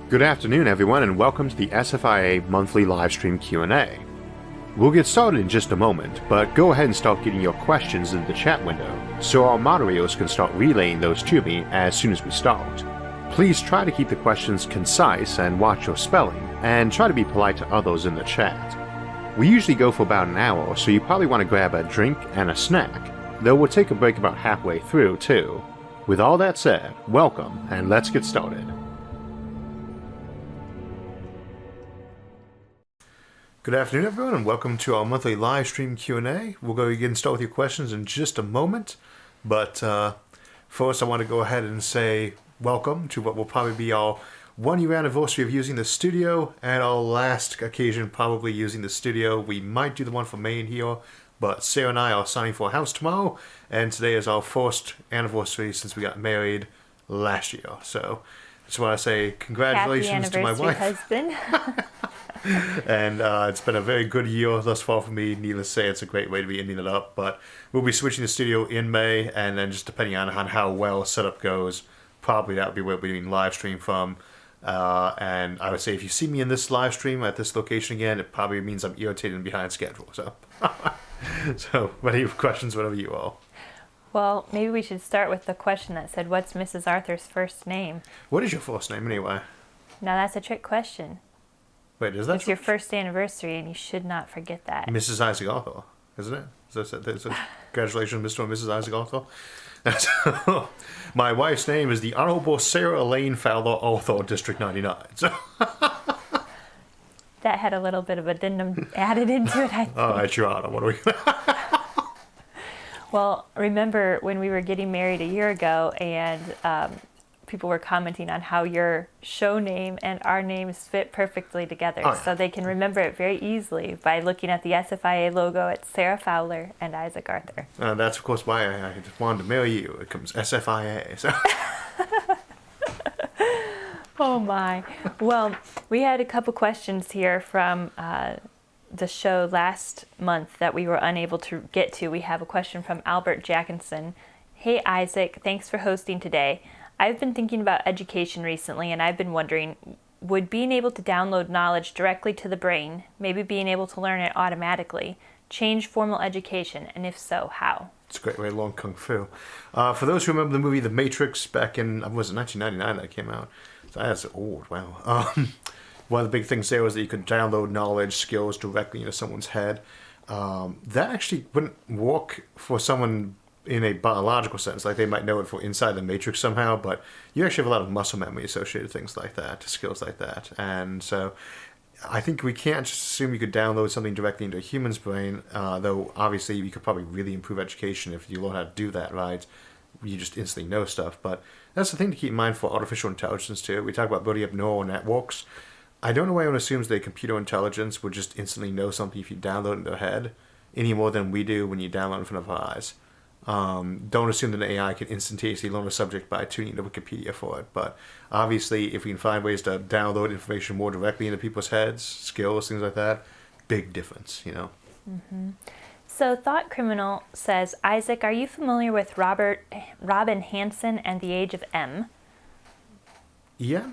Good afternoon, everyone, and welcome to the SFIA monthly livestream Q&A. We'll get started in just a moment, but go ahead and start getting your questions in the chat window, so our moderators can start relaying those to me as soon as we start. Please try to keep the questions concise and watch your spelling, and try to be polite to others in the chat. We usually go for about an hour, so you probably want to grab a drink and a snack, though we'll take a break about halfway through, too. With all that said, welcome, and let's get started. Good afternoon, everyone, and welcome to our monthly live stream Q&A. We'll go again and start with your questions in just a moment, but first I want to go ahead and say welcome to what will probably be our 1-year anniversary of using the studio, and our last occasion probably using the studio. We might do the one for May in here, but Sarah and I are signing for a house tomorrow, and today is our first anniversary since we got married last year. So I just want to say congratulations to my wife. Husband. And it's been a very good year thus far for me. Needless to say, it's a great way to be ending it up. But we'll be switching the studio in May, and then just depending on how well setup goes, probably that would be where we're doing live stream from. And I would say if you see me in this live stream at this location again, it probably means I'm irritated and behind schedule. So, any questions, whatever you all. Well, maybe we should start with the question that said, what's Mrs. Arthur's first name? What is your first name anyway? Now that's a trick question. Wait, is that It's your first anniversary, and you should not forget that. Mrs. Isaac Arthur, isn't it? So congratulations, Mr. and Mrs. Isaac Arthur. My wife's name is the Honorable Sarah Elaine Fowler Arthur, District 99. So. That had a little bit of addendum added into it, I think. All right, Your Honor, what are we... Well, remember when we were getting married a year ago, and people were commenting on how your show name and our names fit perfectly together. Oh, yeah. So they can remember it very easily by looking at the SFIA logo. It's Sarah Fowler and Isaac Arthur. That's, of course, why I just wanted to marry you. It comes SFIA. So. Oh, my. Well, we had a couple questions here from the show last month that we were unable to get to. We have a question from Albert Jackinson. Hey, Isaac, thanks for hosting today. I've been thinking about education recently, and I've been wondering, would being able to download knowledge directly to the brain, maybe being able to learn it automatically, change formal education, and if so, how? It's a great way to learn Kung Fu. For those who remember the movie The Matrix back in, was it 1999 that it came out? So that's old, wow. One of the big things there was that you could download knowledge, skills directly into someone's head. That actually wouldn't work for someone in a biological sense, like they might know it for inside the matrix somehow, but you actually have a lot of muscle memory associated with things like that, skills like that. And so I think we can't just assume you could download something directly into a human's brain, though obviously you could probably really improve education if you learn how to do that right. You just instantly know stuff. But that's the thing to keep in mind for artificial intelligence too. We talk about building up neural networks. I don't know why anyone assumes that computer intelligence would just instantly know something if you download it into their head, any more than we do when you download in front of our eyes. Don't assume that an AI can instantaneously learn a subject by tuning to Wikipedia for it. But obviously, if we can find ways to download information more directly into people's heads, skills, things like that, big difference, you know. Mm-hmm. So Thought Criminal says, Isaac, are you familiar with Robin Hanson and the Age of M? Yeah?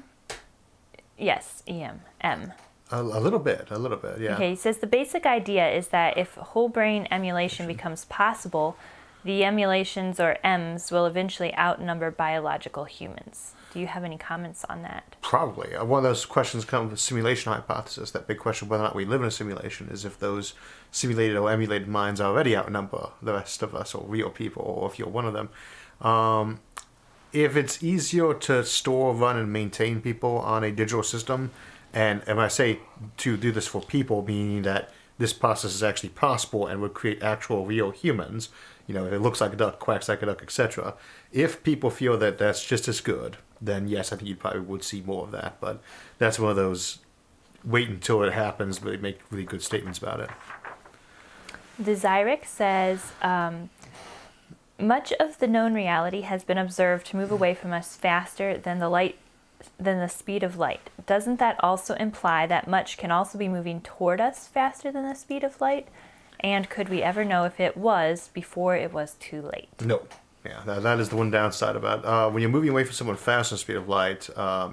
Yes, EM. M. A little bit, yeah. Okay, he says the basic idea is that if whole brain emulation becomes possible, the emulations, or M's, will eventually outnumber biological humans. Do you have any comments on that? Probably. One of those questions comes with simulation hypothesis. That big question whether or not we live in a simulation is if those simulated or emulated minds already outnumber the rest of us, or real people, or if you're one of them. If it's easier to store, run, and maintain people on a digital system, and I say to do this for people, meaning that this process is actually possible and would create actual real humans, you know, it looks like a duck, quacks like a duck, etc. If people feel that that's just as good, then yes, I think you probably would see more of that. But that's one of those wait until it happens, really make really good statements about it. The Zyric says, much of the known reality has been observed to move away from us faster than the speed of light. Doesn't that also imply that much can also be moving toward us faster than the speed of light? And could we ever know if it was before it was too late? No. Yeah, that is the one downside about when you're moving away from someone faster than the speed of light.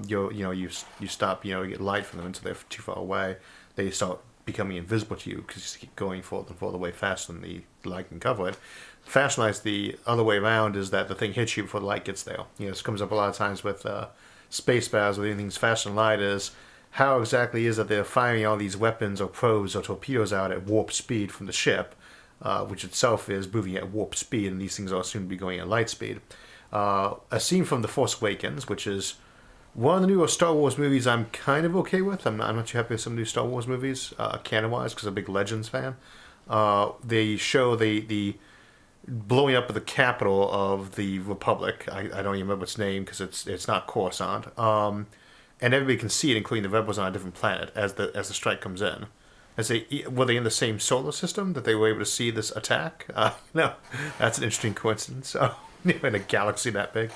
You stop, you get light from them until they're too far away. They start becoming invisible to you because you keep going further and further away faster than the light can cover it. Faster light's the other way around, is that the thing hits you before the light gets there. This comes up a lot of times with space battles, where anything's faster than light is. How exactly is it they're firing all these weapons or probes or torpedoes out at warp speed from the ship, which itself is moving at warp speed, and these things are assumed to be going at light speed. A scene from The Force Awakens, which is one of the newer Star Wars movies I'm kind of okay with. I'm not too happy with some new Star Wars movies, canon-wise, because I'm a big Legends fan. They show the blowing up of the capital of the Republic. I don't even remember its name because it's not Coruscant. And everybody can see it, including the rebels on a different planet, as the strike comes in. Were they in the same solar system that they were able to see this attack? No, that's an interesting coincidence. In a galaxy that big.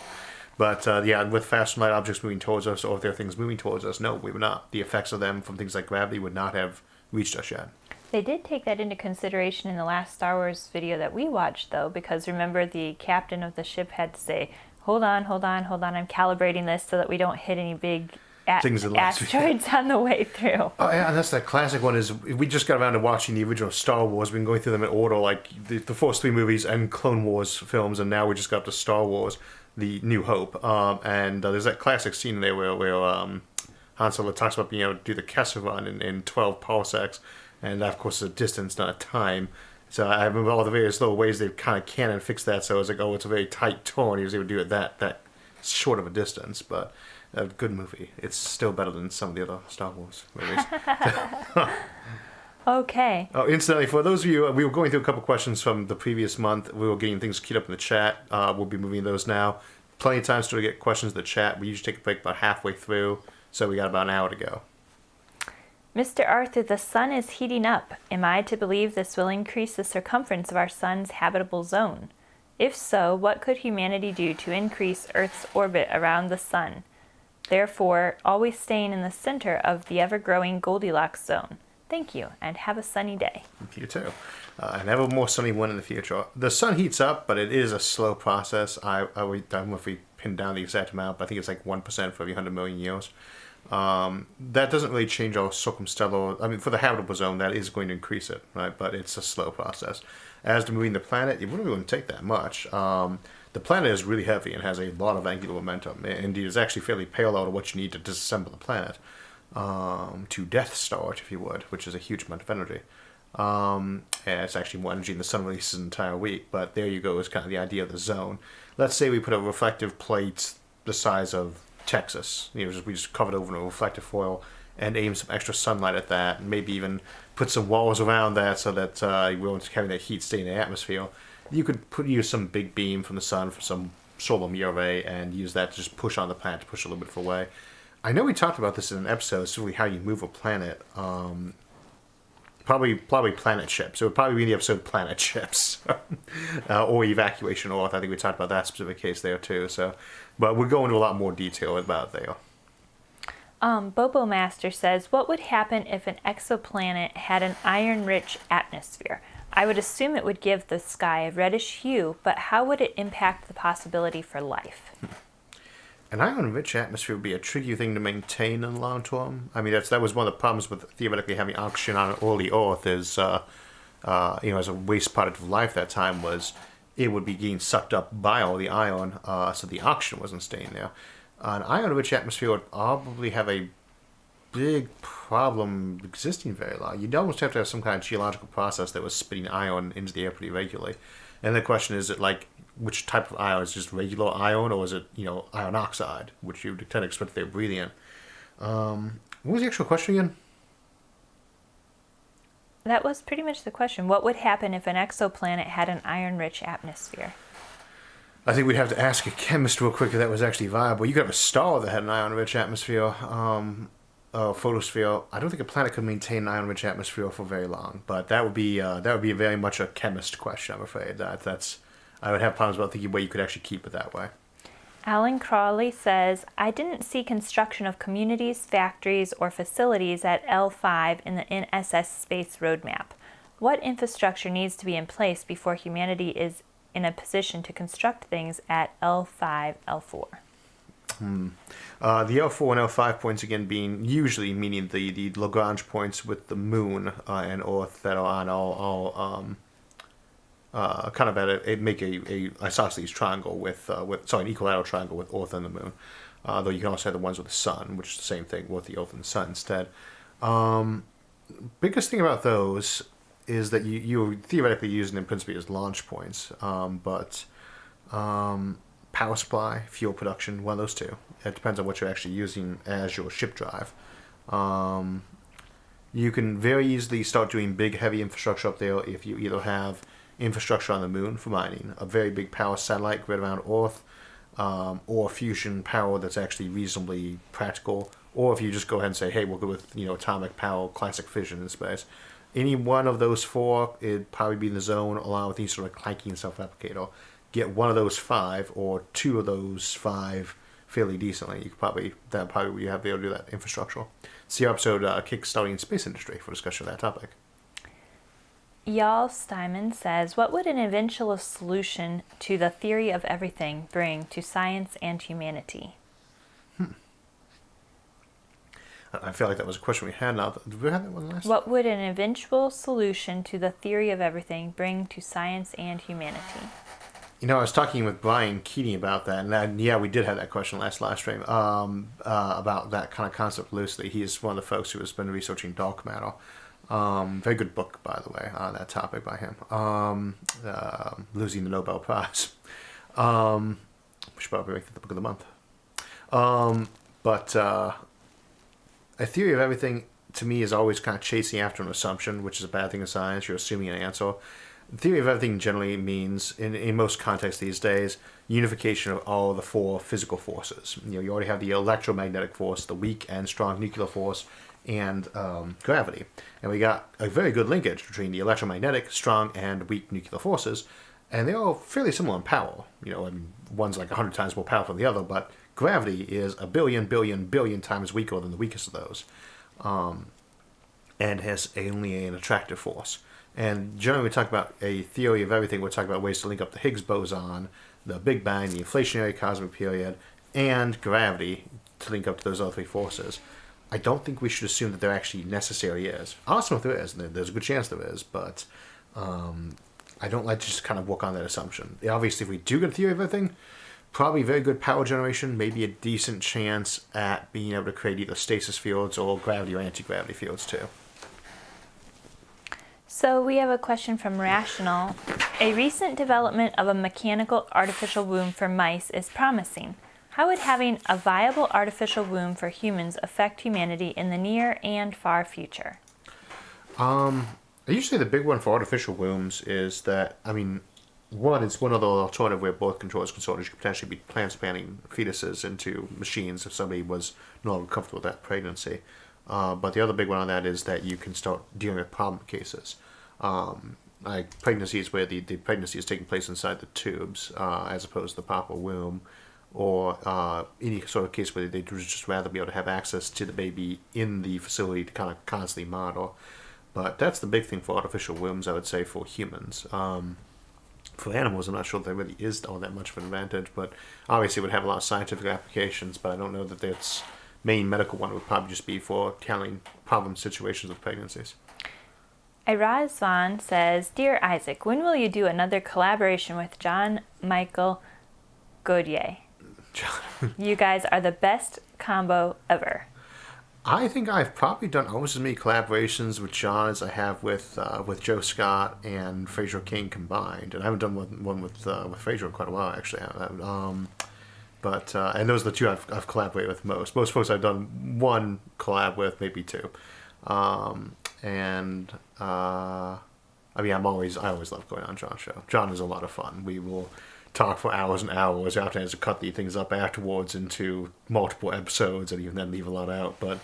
But with fast light objects moving towards us, or if there are things moving towards us, no, we were not. The effects of them from things like gravity would not have reached us yet. They did take that into consideration in the last Star Wars video that we watched, though, because remember the captain of the ship had to say, hold on, I'm calibrating this so that we don't hit any big asteroids on the way through. Oh, yeah, and that's that classic one. Is we just got around to watching the original Star Wars. We've been going through them in order, like the first 3 movies and Clone Wars films, and now we just got up to Star Wars, The New Hope. And there's that classic scene there where Han Solo talks about being able to do the Kessel Run in 12 parsecs, and that, of course, is a distance, not a time. So I remember all the various little ways they kind of can and fix that. So I was like, it's a very tight turn. He was able to do it that short of a distance, but a good movie. It's still better than some of the other Star Wars movies. Okay. Oh, incidentally, for those of you, we were going through a couple questions from the previous month. We were getting things queued up in the chat. We'll be moving those now. Plenty of time still to get questions in the chat. We usually take a break about halfway through, so we got about an hour to go. Mr. Arthur, the sun is heating up. Am I to believe this will increase the circumference of our sun's habitable zone? If so, what could humanity do to increase Earth's orbit around the sun? Therefore, always staying in the center of the ever-growing Goldilocks zone. Thank you, and have a sunny day. You too. And have a more sunny one in the future. The sun heats up, but it is a slow process. I don't know if we pin down the exact amount, but I think it's like 1% for every 100 million years. That doesn't really change our circumstellar. I mean, for the habitable zone, that is going to increase it, right? But it's a slow process. As to moving the planet, it wouldn't take that much. The planet is really heavy and has a lot of angular momentum. Indeed, it's actually fairly parallel to what you need to disassemble the planet. To Death Star, if you would, which is a huge amount of energy. And it's actually more energy than the sun releases an entire week. But there you go, is kind of the idea of the zone. Let's say we put a reflective plate the size of Texas. We just cover it over in a reflective foil and aim some extra sunlight at that, and maybe even put some walls around that so that we won't have that heat stay in the atmosphere. You could use some big beam from the sun for some solar array and use that to just push on the planet to push a little bit away. I know we talked about this in an episode, it's really how you move a planet. Probably planet ships. It would probably be in the episode Planet Ships. Or Evacuation Earth. I think we talked about that specific case there too. So, but we'll go into a lot more detail about it there. Bobo Master says, what would happen if an exoplanet had an iron-rich atmosphere? I would assume it would give the sky a reddish hue, but how would it impact the possibility for life? An iron-rich atmosphere would be a tricky thing to maintain in the long term. I mean, that was one of the problems with theoretically having oxygen on an early Earth is, as a waste product of life that time was it would be getting sucked up by all the iron, so the oxygen wasn't staying there. An iron-rich atmosphere would probably have a big problem existing very long. You'd almost have to have some kind of geological process that was spitting iron into the air pretty regularly. And the question is, which type of iron? Is it just regular iron, or is it, iron oxide, which you tend to expect they're breathing in? What was the actual question again? That was pretty much the question. What would happen if an exoplanet had an iron-rich atmosphere? I think we'd have to ask a chemist real quick if that was actually viable. You could have a star that had an iron-rich atmosphere, photosphere. I don't think a planet could maintain an iron-rich atmosphere for very long, but that would be very much a chemist question, I'm afraid. I would have problems about thinking where you could actually keep it that way. Alan Crawley says, I didn't see construction of communities, factories, or facilities at L5 in the NSS space roadmap. What infrastructure needs to be in place before humanity is in a position to construct things at L5, L4? The L4 and L5 points again being usually meaning the Lagrange points with the moon and Earth that are on all kind of make a isosceles triangle with an equilateral triangle with Earth and the moon. Though you can also have the ones with the sun, which is the same thing with the Earth and the sun instead. Biggest thing about those is that you're theoretically using them principally as launch points, but power supply, fuel production, one of those two. It depends on what you're actually using as your ship drive. You can very easily start doing big, heavy infrastructure up there if you either have infrastructure on the moon for mining, a very big power satellite grid around Earth, or fusion power that's actually reasonably practical, or if you just go ahead and say, hey, we'll go with atomic power, classic fission in space. Any one of those four, it'd probably be in the zone, along with any sort of clanking self-replicator. Get one of those five or two of those five fairly decently. You could probably you have to be able to do that infrastructural. See our episode Kickstarting Space Industry for discussion of that topic. Y'all Steinman says, what would an eventual solution to the theory of everything bring to science and humanity? I feel like that was a question we had now. Did we have that one last? What would an eventual solution to the theory of everything bring to science and humanity? I was talking with Brian Keating about that, and we did have that question last live stream about that kind of concept loosely. He's one of the folks who has been researching dark matter. Very good book, by the way, on that topic by him. Losing the Nobel Prize. We should probably make that the book of the month. But a theory of everything, to me, is always kind of chasing after an assumption, which is a bad thing in science. You're assuming an answer. The theory of everything generally means, in most contexts these days, unification of all the four physical forces. You already have the electromagnetic force, the weak and strong nuclear force, and gravity. And we got a very good linkage between the electromagnetic, strong, and weak nuclear forces, and they're all fairly similar in power. One's like 100 times more powerful than the other, but gravity is a billion times weaker than the weakest of those, and has only an attractive force. And generally, we talk about a theory of everything. We're talking about ways to link up the Higgs boson, the Big Bang, the inflationary cosmic period, and gravity to link up to those other three forces. I don't think we should assume that there actually necessarily is. Awesome if there is, and there's a good chance there is, but I don't like to just kind of work on that assumption. Obviously, if we do get a theory of everything, probably very good power generation, maybe a decent chance at being able to create either stasis fields or gravity or anti-gravity fields too. So we have a question from Rational. A recent development of a mechanical artificial womb for mice is promising. How would having a viable artificial womb for humans affect humanity in the near and far future? Usually the big one for artificial wombs is that, one, it's one other alternative where birth control is concerned. You could potentially be transplanting fetuses into machines if somebody was no longer comfortable with that pregnancy. But the other big one on that is that you can start dealing with problem cases. Like pregnancies where the pregnancy is taking place inside the tubes as opposed to the proper womb, or any sort of case where they'd just rather be able to have access to the baby in the facility to kind of constantly monitor. But that's the big thing for artificial wombs, I would say, for humans. For animals, I'm not sure there really is all that much of an advantage, but obviously it would have a lot of scientific applications, but I don't know that its main medical one would probably just be for handling problem situations with pregnancies. Irazvan says, Dear Isaac, when will you do another collaboration with John Michael Godier? You guys are the best combo ever. I think I've probably done almost as many collaborations with John as I have with Joe Scott and Fraser King combined, and I haven't done one with Fraser in quite a while actually. But and those are the two I've collaborated with most. Most folks I've done one collab with, maybe two. I always love going on John's show. John is a lot of fun. We will talk for hours and hours after he has to cut the things up afterwards into multiple episodes and even then leave a lot out. But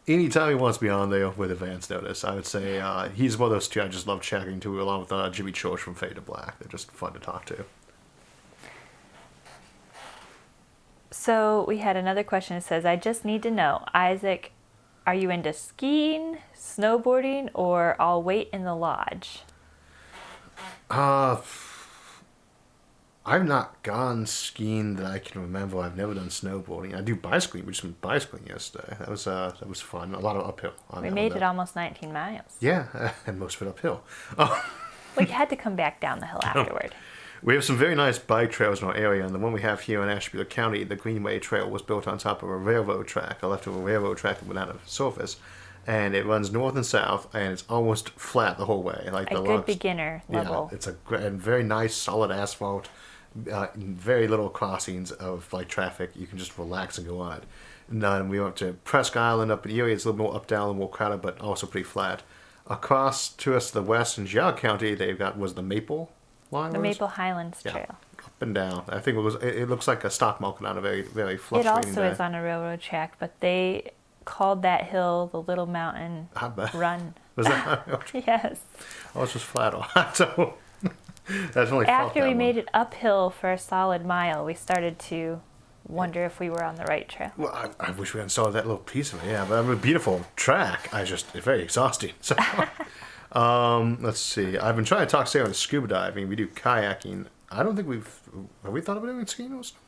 anytime he wants to be on there with advance notice, I would say he's one of those two I just love chatting to, along with Jimmy Church from Fade to Black. They're just fun to talk to. So we had another question that says, I just need to know, Isaac, are you into skiing, snowboarding, or I'll wait in the lodge? Uh, I've not gone skiing that I can remember. I've never done snowboarding. I do bicycling. We just went bicycling yesterday. That was fun. A lot of uphill. We made it almost 19 miles. Yeah, and most of it uphill. We had to come back down the hill afterward. We have some very nice bike trails in our area, and the one we have here in Ashtabula County, the Greenway Trail, was built on top of a railroad track, a leftover railroad track that went out of the surface, and it runs north and south, and it's almost flat the whole way. Like A good beginner level. Yeah, it's and very nice, solid asphalt, very little crossings of like traffic. You can just relax and go on it. And then we went to Presque Island up in Erie. It's a little more up, down, and more crowded, but also pretty flat. Across to us, the west in Geauga County, they've got was the Maple line. The Maple Highlands Yeah, Trail. up and down. I think it was. It looks like a stock market on a very, very It fluctuating also day. is on a railroad track, but they called that hill the Little Mountain I bet. Run. Was that? Yes. Oh, it's just flat on. So that's only After we made it uphill for a solid mile, we started to wonder if we were on the right trail. Well, I wish we hadn't saw that little piece of it. Yeah, but I mean, a beautiful track. It's very exhausting. So, let's see. I've been trying to talk Sarah to scuba diving. We do kayaking. I don't think have we thought about doing skiing or something?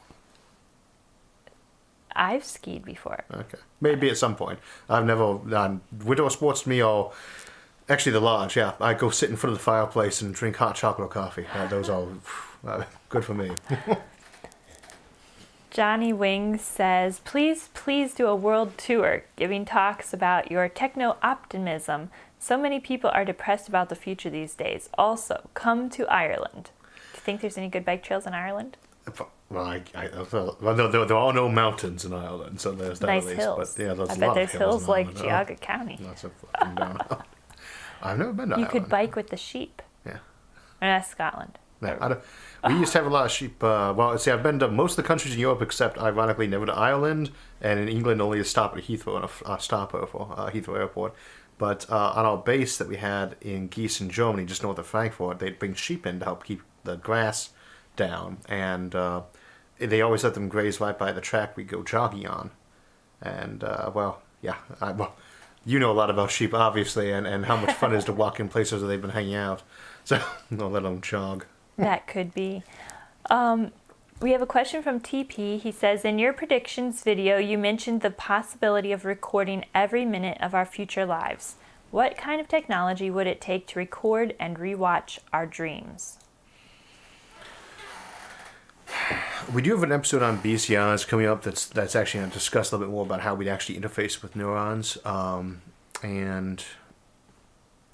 I've skied before. Okay, maybe at some point. I've never done winter sports to me or actually the lodge. Yeah, I go sit in front of the fireplace and drink hot chocolate or coffee. Those are good for me. Johnny Wings says, please do a world tour, giving talks about your techno-optimism. So many people are depressed about the future these days. Also, come to Ireland. Do you think there's any good bike trails in Ireland? Well, there are no mountains in Ireland, so there's that Nice at least. hills. But yeah, there's I a bet lot there's of hills in like Ireland. Geauga County. That's a fucking down. I've never been to You Ireland. could bike with the sheep. Yeah. Or that's Scotland. No, we used to have a lot of sheep. Well, see, I've been to most of the countries in Europe except, ironically, never to Ireland, and in England only a stop at Heathrow and a stopover for Heathrow Airport. But on our base that we had in Gießen, Germany, just north of Frankfurt, they'd bring sheep in to help keep the grass down, and they always let them graze right by the track we go jogging on. And you know a lot about sheep, obviously, and how much fun it is to walk in places where they've been hanging out. So I'll let them jog. That could be. We have a question from TP. He says, in your predictions video, you mentioned the possibility of recording every minute of our future lives. What kind of technology would it take to record and rewatch our dreams? We do have an episode on BCRs coming up that's actually going to discuss a little bit more about how we'd actually interface with neurons. And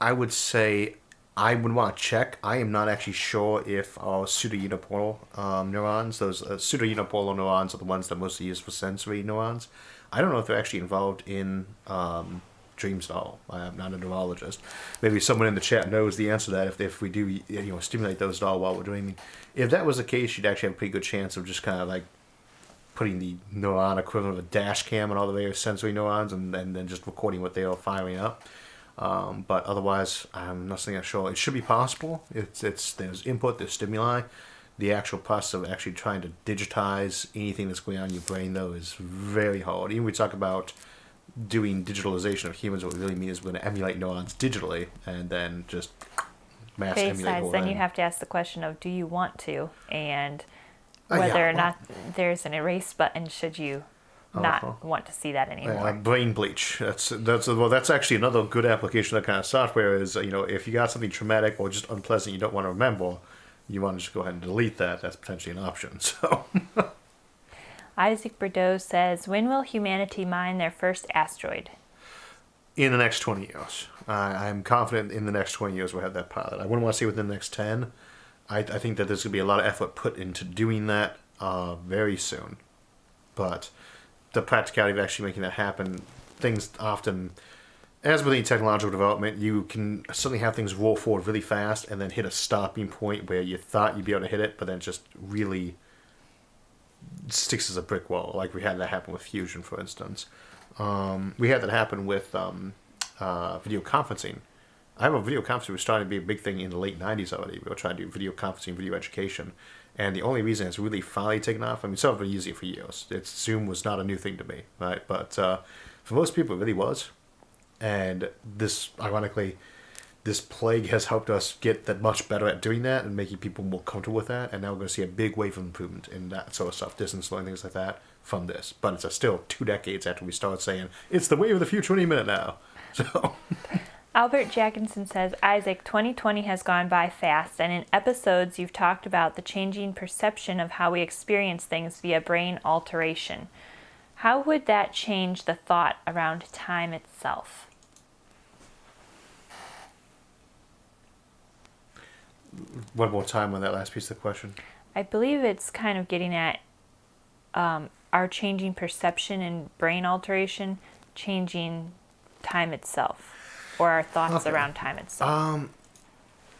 I would say I would want to check. I am not actually sure if our pseudo-unipolar neurons, those pseudo-unipolar neurons are the ones that are mostly used for sensory neurons. I don't know if they're actually involved in dreams at all. I am not a neurologist. Maybe someone in the chat knows the answer to that if we do stimulate those at all while we're dreaming. If that was the case, you'd actually have a pretty good chance of just kind of like putting the neuron equivalent of a dash cam on all the various sensory neurons and then just recording what they are firing up. But otherwise, I'm not saying sure. It should be possible. There's input, there's stimuli. The actual process of actually trying to digitize anything that's going on in your brain, though, is very hard. Even when we talk about doing digitalization of humans, what we really mean is we're going to emulate neurons digitally and then just mass emulate whole then thing. you have to ask the question of, do you want to? And whether or not there's an erase button should you not want to see that anymore. Brain bleach. That's actually another good application of that kind of software is, if you got something traumatic or just unpleasant you don't want to remember, you want to just go ahead and delete that. That's potentially an option. So Isaac Bordeaux says, when will humanity mine their first asteroid? in the next 20 years. I'm confident in the next 20 years we'll have that pilot. I wouldn't want to say within the next 10. I think that there's going to be a lot of effort put into doing that very soon. But the practicality of actually making that happen, things often, as with any technological development, you can suddenly have things roll forward really fast and then hit a stopping point where you thought you'd be able to hit it, but then just really sticks as a brick wall. Like we had that happen with fusion, for instance. We had that happen with video conferencing. I have a video conferencing was starting to be a big thing in the late 90s already. We were trying to do video conferencing, video education. And the only reason it's really finally taken off, I mean, some of it been using it for years. Zoom was not a new thing to me, right? But for most people, it really was. And this, ironically, this plague has helped us get that much better at doing that and making people more comfortable with that. And now we're going to see a big wave of improvement in that sort of stuff, distance learning, things like that, from this. But it's still 2 decades after we start saying, it's the wave of the future any minute now. So... Albert Jackinson says, Isaac, 2020 has gone by fast, and in episodes you've talked about the changing perception of how we experience things via brain alteration. How would that change the thought around time itself? One more time on that last piece of the question. I believe it's kind of getting at our changing perception and brain alteration, changing time itself. Or our thoughts around time itself?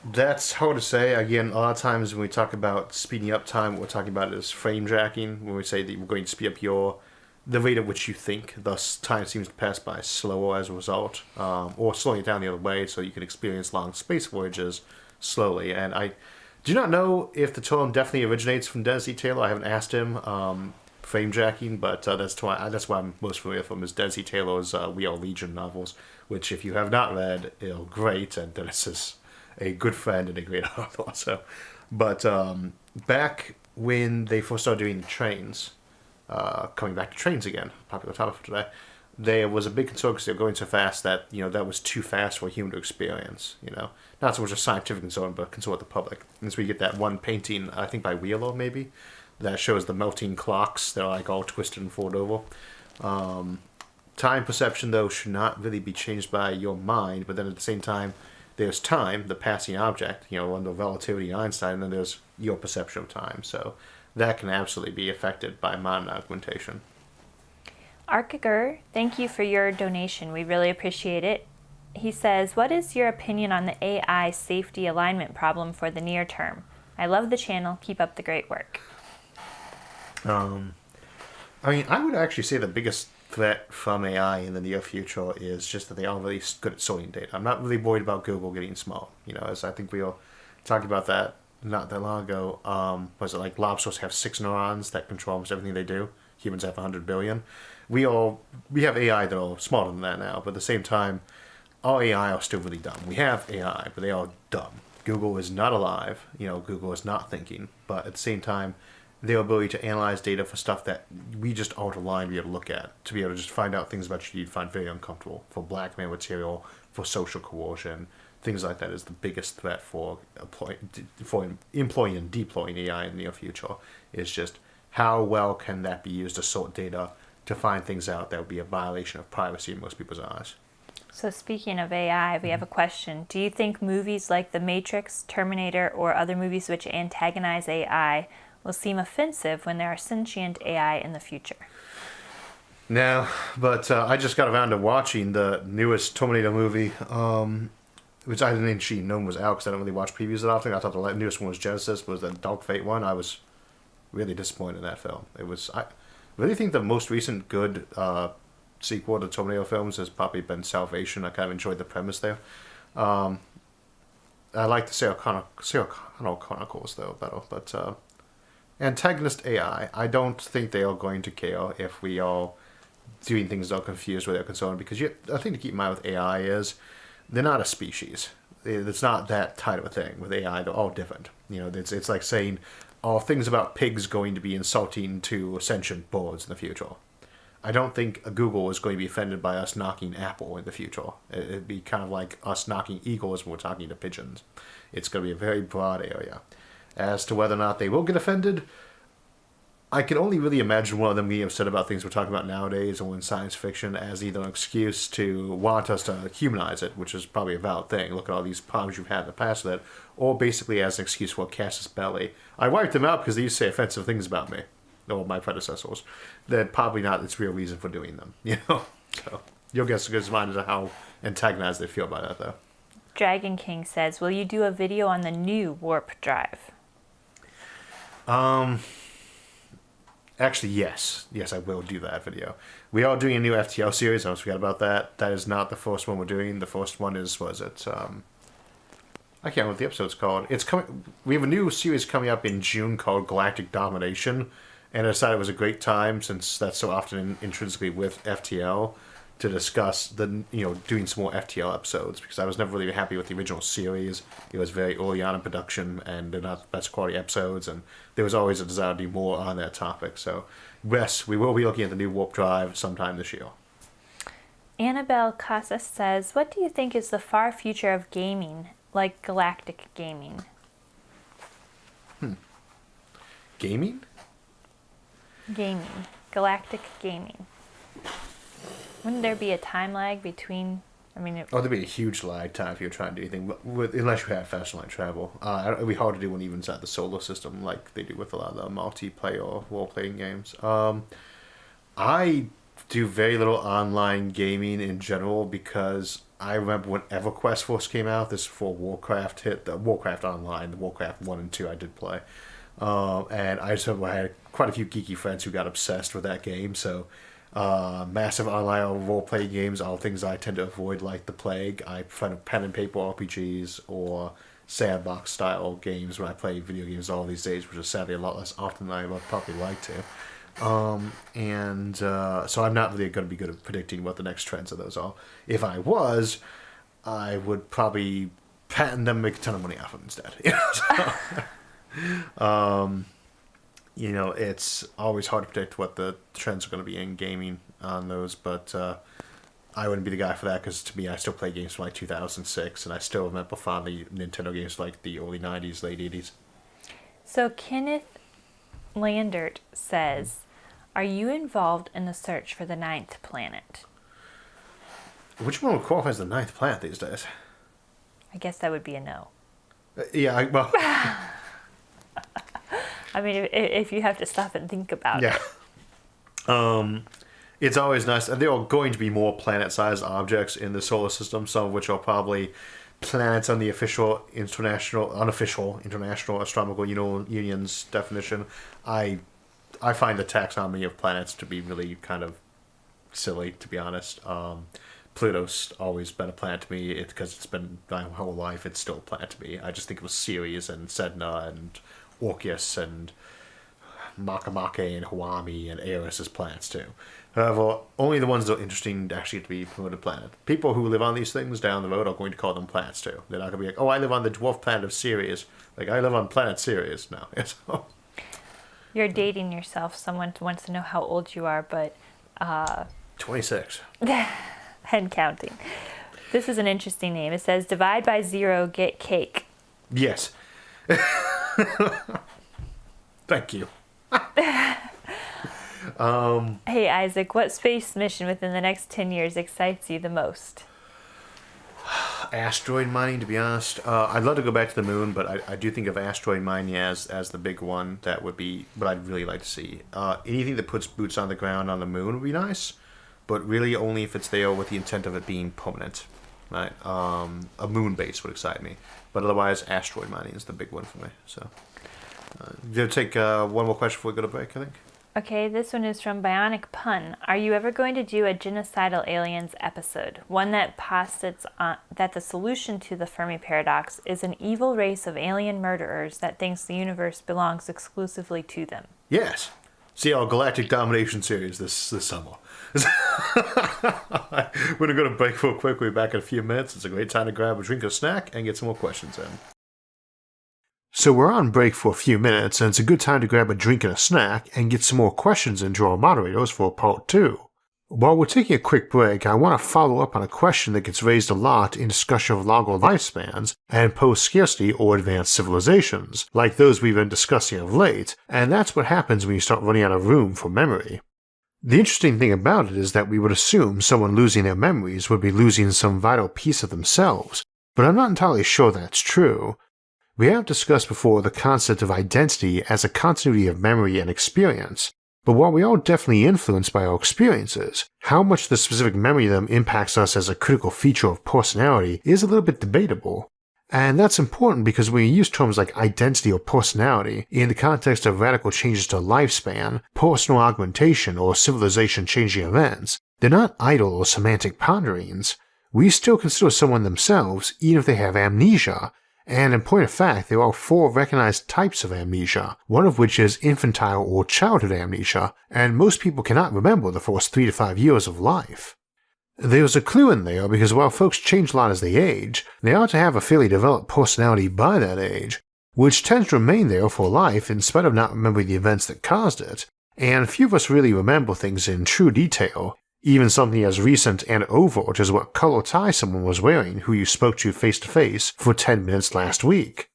That's hard to say. Again, a lot of times when we talk about speeding up time, what we're talking about is frame jacking. When we say that we're going to speed up the rate at which you think, thus time seems to pass by slower as a result, or slowing it down the other way so you can experience long space voyages slowly. And I do not know if the term definitely originates from Dennis E. Taylor. I haven't asked him. Frame jacking, but that's why I'm most familiar from is Dennis E. Taylor's We Are Legion novels, which if you have not read, are great, and Dennis is a good friend and a great author. So, but back when they first started doing the trains, coming back to trains again, popular topic for today, there was a big concern because they were going so fast that that was too fast for a human to experience. Not so much a scientific concern, but a concern with the public. And so we get that one painting, I think by Wheeler maybe, that shows the melting clocks. They're like all twisted and folded over. Time perception, though, should not really be changed by your mind, but then at the same time, there's time, the passing object, under relativity and Einstein, and then there's your perception of time. So that can absolutely be affected by modern augmentation. Arkiger, thank you for your donation. We really appreciate it. He says, what is your opinion on the AI safety alignment problem for the near term? I love the channel. Keep up the great work. I would actually say the biggest threat from AI in the near future is just that they are really good at sorting data. I'm not really worried about Google getting smart. As I think we were talking about that not that long ago. Was it like lobsters have 6 neurons that control almost everything they do? Humans have 100 billion. We have AI that are smarter than that now, but at the same time, our AI are still really dumb. We have AI, but they are dumb. Google is not alive. Google is not thinking, but at the same time, their ability to analyze data for stuff that we just aren't aligned to be able to look at, to be able to just find out things about you you'd find very uncomfortable, for blackmail material, for social coercion, things like that is the biggest threat for employing and deploying AI in the near future, is just how well can that be used to sort data to find things out that would be a violation of privacy in most people's eyes. So speaking of AI, we have a question. Do you think movies like The Matrix, Terminator, or other movies which antagonize AI will seem offensive when there are sentient AI in the future? No, but I just got around to watching the newest Terminator movie, which I didn't actually know was out because I don't really watch previews that often. I thought the newest one was Genesis, was the Dark Fate one. I was really disappointed in that film. I really think the most recent good sequel to Terminator films has probably been Salvation. I kind of enjoyed the premise there. I like the Sarah Connor Chronicles though better, but antagonist AI, I don't think they are going to care if we are doing things that are confused where they're concerned, because the thing to keep in mind with AI is they're not a species. It's not that tight of a thing. With AI, they're all different. It's like saying, are things about pigs going to be insulting to sentient birds in the future? I don't think Google is going to be offended by us knocking Apple in the future. It'd be kind of like us knocking eagles when we're talking to pigeons. It's going to be a very broad area. As to whether or not they will get offended, I can only really imagine one of them being upset about things we're talking about nowadays or in science fiction as either an excuse to want us to humanize it, which is probably a valid thing. Look at all these problems you've had in the past with it. Or basically as an excuse for Cassius Belli. I wiped them out because they used to say offensive things about me, or my predecessors. That probably not its real reason for doing them. So your guess is as good as mine as to how antagonized they feel by that, though. Dragon King says, will you do a video on the new warp drive? Actually, yes. Yes, I will do that video. We are doing a new FTL series. I almost forgot about that. That is not the first one we're doing. The first one is, I can't remember what the episode's called. It's coming. We have a new series coming up in June called Galactic Domination, and I decided it was a great time, since that's so often intrinsically with FTL, to discuss doing some more FTL episodes, because I was never really happy with the original series. It was very early on in production, and they're not the best quality episodes, and there was always a desire to do more on that topic. So, yes, we will be looking at the new warp drive sometime this year. Annabelle Casas says, what do you think is the far future of gaming, like galactic gaming? Gaming? Gaming. Galactic gaming. Wouldn't there be a time lag between... there'd be a huge lag time if you're trying to do anything, unless you have fast light travel. It'd be hard to do one even inside the solar system, like they do with a lot of the multiplayer role-playing games. I do very little online gaming in general, because I remember when EverQuest first came out, this before Warcraft hit, the Warcraft Online, the Warcraft 1 and 2 I did play. And I just remember I had quite a few geeky friends who got obsessed with that game, so massive online role-playing games are things I tend to avoid like the plague. I prefer pen and paper RPGs or sandbox-style games when I play video games all these days, which is sadly a lot less often than I would probably like to. So I'm not really going to be good at predicting what the next trends of those are. If I was, I would probably patent them and make a ton of money off of them instead. It's always hard to predict what the trends are going to be in gaming on those, but I wouldn't be the guy for that, because to me, I still play games from like 2006, and I still remember fondly Nintendo games like the early 90s, late 80s. So Kenneth Landert says, are you involved in the search for the 9th planet? Which one would qualify as the 9th planet these days? I guess that would be a no. Well... if you have to stop and think about it. Yeah. It's always nice. There are going to be more planet-sized objects in the solar system, some of which are probably planets on the unofficial international astronomical union's definition. I find the taxonomy of planets to be really kind of silly, to be honest. Pluto's always been a planet to me, because it's been my whole life. It's still a planet to me. I just think it was Ceres and Sedna and Orcus and Makemake and Hawami and Eris as planets too. However, only the ones that are interesting actually to be promoted planet. People who live on these things down the road are going to call them planets too. They're not going to be like, oh, I live on the dwarf planet of Ceres. Like, I live on planet Ceres now. You're dating yourself. Someone wants to know how old you are, but... 26. Head counting. This is an interesting name. It says, divide by 0, get cake. Yes. Thank you. Hey, Isaac, what space mission within the next 10 years excites you the most? Asteroid mining, to be honest. I'd love to go back to the moon, but I do think of asteroid mining as the big one. That would be what I'd really like to see. Anything that puts boots on the ground on the moon would be nice, but really only if it's there with the intent of it being permanent. Right? A moon base would excite me, but otherwise, asteroid mining is the big one for me. So, we'll take one more question before we go to break, I think. Okay, this one is from Bionic Pun. Are you ever going to do a genocidal aliens episode? One that posits that the solution to the Fermi paradox is an evil race of alien murderers that thinks the universe belongs exclusively to them. Yes. See our Galactic Domination series this summer. We're going to go to break real quick. We'll be back in a few minutes. It's a great time to grab a drink or snack and get some more questions in. So we're on break for a few minutes, and it's a good time to grab a drink and a snack and get some more questions into our moderators for part 2. While we're taking a quick break, I want to follow up on a question that gets raised a lot in discussion of longer lifespans and post-scarcity or advanced civilizations, like those we've been discussing of late, and that's what happens when you start running out of room for memory. The interesting thing about it is that we would assume someone losing their memories would be losing some vital piece of themselves, but I'm not entirely sure that's true. We have discussed before the concept of identity as a continuity of memory and experience, but while we are definitely influenced by our experiences, how much the specific memory of them impacts us as a critical feature of personality is a little bit debatable. And that's important because when you use terms like identity or personality in the context of radical changes to lifespan, personal augmentation, or civilization-changing events, they're not idle or semantic ponderings. We still consider someone themselves even if they have amnesia, and in point of fact, there are 4 recognized types of amnesia, one of which is infantile or childhood amnesia, and most people cannot remember the first 3 to 5 years of life. There's a clue in there because while folks change a lot as they age, they ought to have a fairly developed personality by that age, which tends to remain there for life in spite of not remembering the events that caused it, and few of us really remember things in true detail, even something as recent and overt as what color tie someone was wearing who you spoke to face for 10 minutes last week.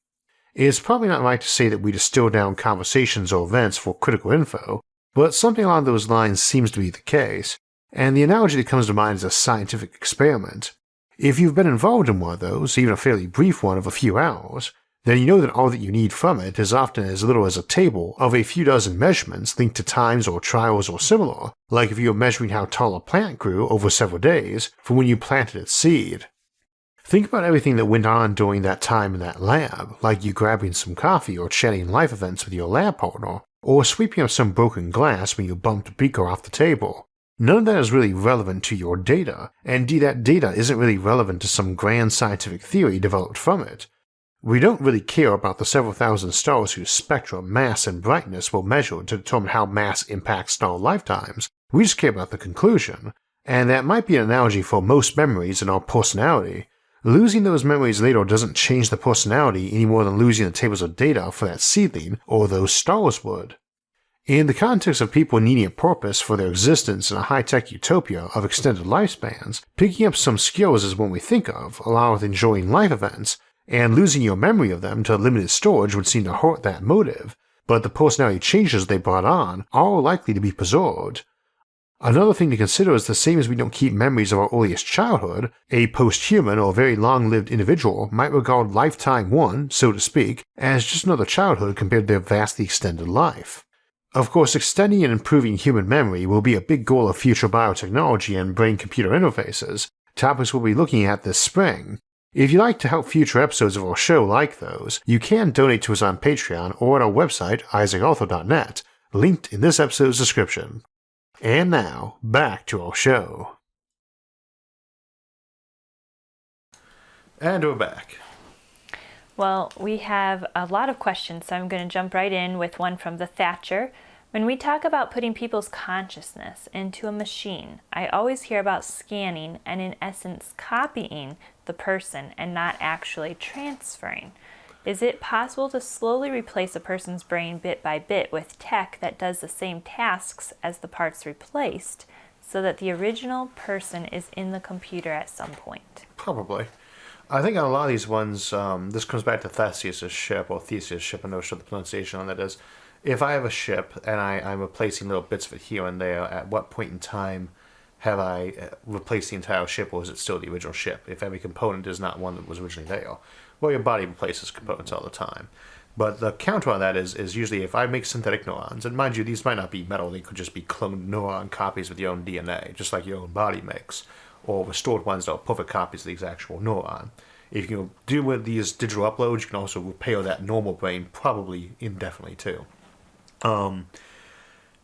It's probably not right to say that we distill down conversations or events for critical info, but something along those lines seems to be the case, and the analogy that comes to mind is a scientific experiment. If you've been involved in one of those, even a fairly brief one of a few hours, then you know that all that you need from it is often as little as a table of a few dozen measurements linked to times or trials or similar, like if you were measuring how tall a plant grew over several days from when you planted its seed. Think about everything that went on during that time in that lab, like you grabbing some coffee or chatting life events with your lab partner, or sweeping up some broken glass when you bumped a beaker off the table. None of that is really relevant to your data, and indeed that data isn't really relevant to some grand scientific theory developed from it. We don't really care about the several thousand stars whose spectra, mass, and brightness were measured to determine how mass impacts star lifetimes. We just care about the conclusion, and that might be an analogy for most memories in our personality. Losing those memories later doesn't change the personality any more than losing the tables of data for that seedling or those stars would. In the context of people needing a purpose for their existence in a high-tech utopia of extended lifespans, picking up some skills is one we think of, along with enjoying life events, and losing your memory of them to limited storage would seem to hurt that motive, but the personality changes they brought on are likely to be preserved. Another thing to consider is the same as we don't keep memories of our earliest childhood, a post-human or very long-lived individual might regard lifetime 1, so to speak, as just another childhood compared to their vastly extended life. Of course, extending and improving human memory will be a big goal of future biotechnology and brain-computer interfaces, topics we'll be looking at this spring. If you'd like to help future episodes of our show like those, you can donate to us on Patreon or at our website, isaacarthur.net, linked in this episode's description. And now, back to our show. And we're back. Well, we have a lot of questions, so I'm going to jump right in with one from the Thatcher. When we talk about putting people's consciousness into a machine, I always hear about scanning and in essence copying the person and not actually transferring. Is it possible to slowly replace a person's brain bit by bit with tech that does the same tasks as the parts replaced, so that the original person is in the computer at some point? Probably. I think on a lot of these ones, this comes back to Theseus' ship, or Theseus' ship, I'm not sure the pronunciation on that is. If I have a ship and I'm replacing little bits of it here and there, at what point in time have I replaced the entire ship, or is it still the original ship? If every component is not one that was originally there. Well, your body replaces components all the time. But the counter on that is usually if I make synthetic neurons, and mind you, these might not be metal, they could just be cloned neuron copies with your own DNA, just like your own body makes, or restored ones that are perfect copies of the actual neuron. If you do with these digital uploads, you can also repair that normal brain probably indefinitely too.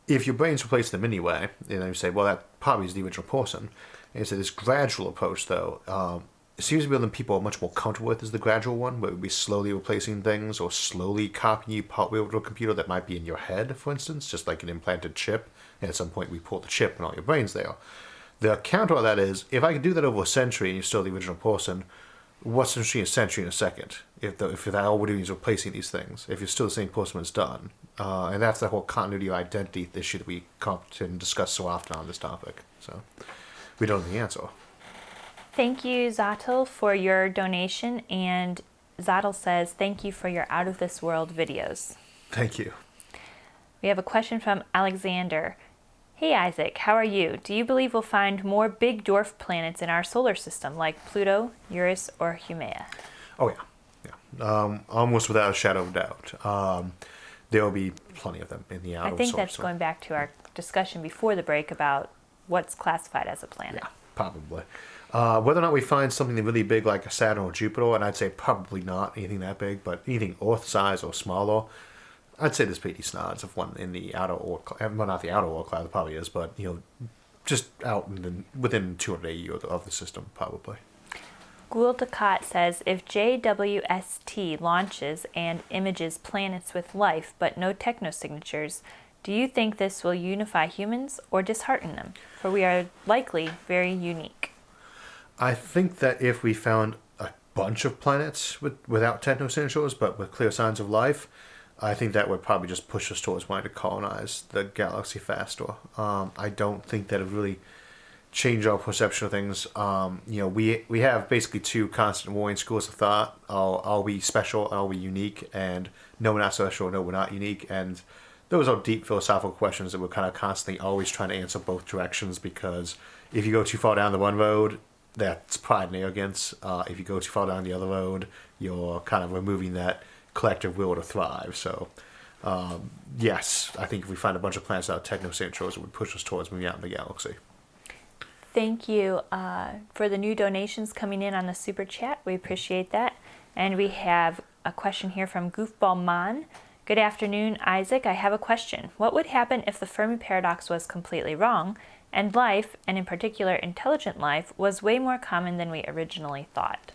If your brain's replaced them anyway, you say, well, that probably is the original person. And so this gradual approach, though, it seems to be something people are much more comfortable with is the gradual one, where we'd be slowly replacing things or slowly copying you partway over to a computer that might be in your head, for instance, just like an implanted chip. And at some point we pull the chip and all your brain's there. The counter on that is, if I could do that over a century and you're still the original person, what's the machine a century in a second? If that all we're doing is replacing these things, if you're still the same person when it's done. And that's the whole continuity of identity issue that we come to and discuss so often on this topic. So we don't know the answer. Thank you, Zatel, for your donation. And Zatel says, thank you for your Out of This World videos. Thank you. We have a question from Alexander. Hey Isaac, how are you? Do you believe we'll find more big dwarf planets in our solar system, like Pluto, Uranus, or Haumea? Oh yeah. Almost without a shadow of doubt. There will be plenty of them in the outer solar system. I think that's going back to our discussion before the break about what's classified as a planet. Yeah, probably. Whether or not we find something really big like a Saturn or Jupiter, and I'd say probably not anything that big, but anything Earth size or smaller, I'd say there's pretty decent odds of one in the outer Oort cloud. Well, not the outer Oort cloud, it probably is, but just out within 200 AU of the system, probably. Gould Ducat says, if JWST launches and images planets with life but no technosignatures, do you think this will unify humans or dishearten them? For we are likely very unique. I think that if we found a bunch of planets without technosensors, but with clear signs of life, I think that would probably just push us towards wanting to colonize the galaxy faster. I don't think that it really change our perception of things. We have basically two constant warring schools of thought. Are we special? Are we unique? And no, we're not special. No, we're not unique. And those are deep philosophical questions that we're kind of constantly always trying to answer both directions, because if you go too far down the one road, that's pride and arrogance. If you go too far down the other road, you're kind of removing that collective will to thrive. So, yes, I think if we find a bunch of planets out of technocentros, it would push us towards moving out in the galaxy. Thank you for the new donations coming in on the Super Chat. We appreciate that. And we have a question here from Goofball Man. Good afternoon, Isaac. I have a question. What would happen if the Fermi paradox was completely wrong, and life, and in particular intelligent life, was way more common than we originally thought?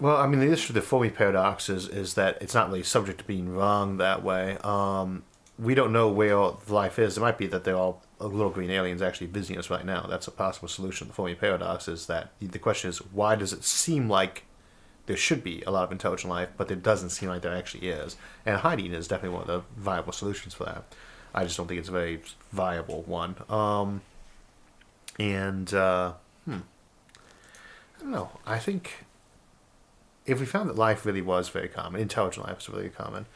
Well, I mean, the issue with the Fermi paradox is that it's not really subject to being wrong that way. We don't know where life is. It might be that they're all little green aliens actually visiting us right now. That's a possible solution. The Fermi paradox is that the question is, why does it seem like there should be a lot of intelligent life, but there doesn't seem like there actually is? And hiding is definitely one of the viable solutions for that. I just don't think it's a very viable one. I don't know. I think if we found that life really was very common, intelligent life was really common,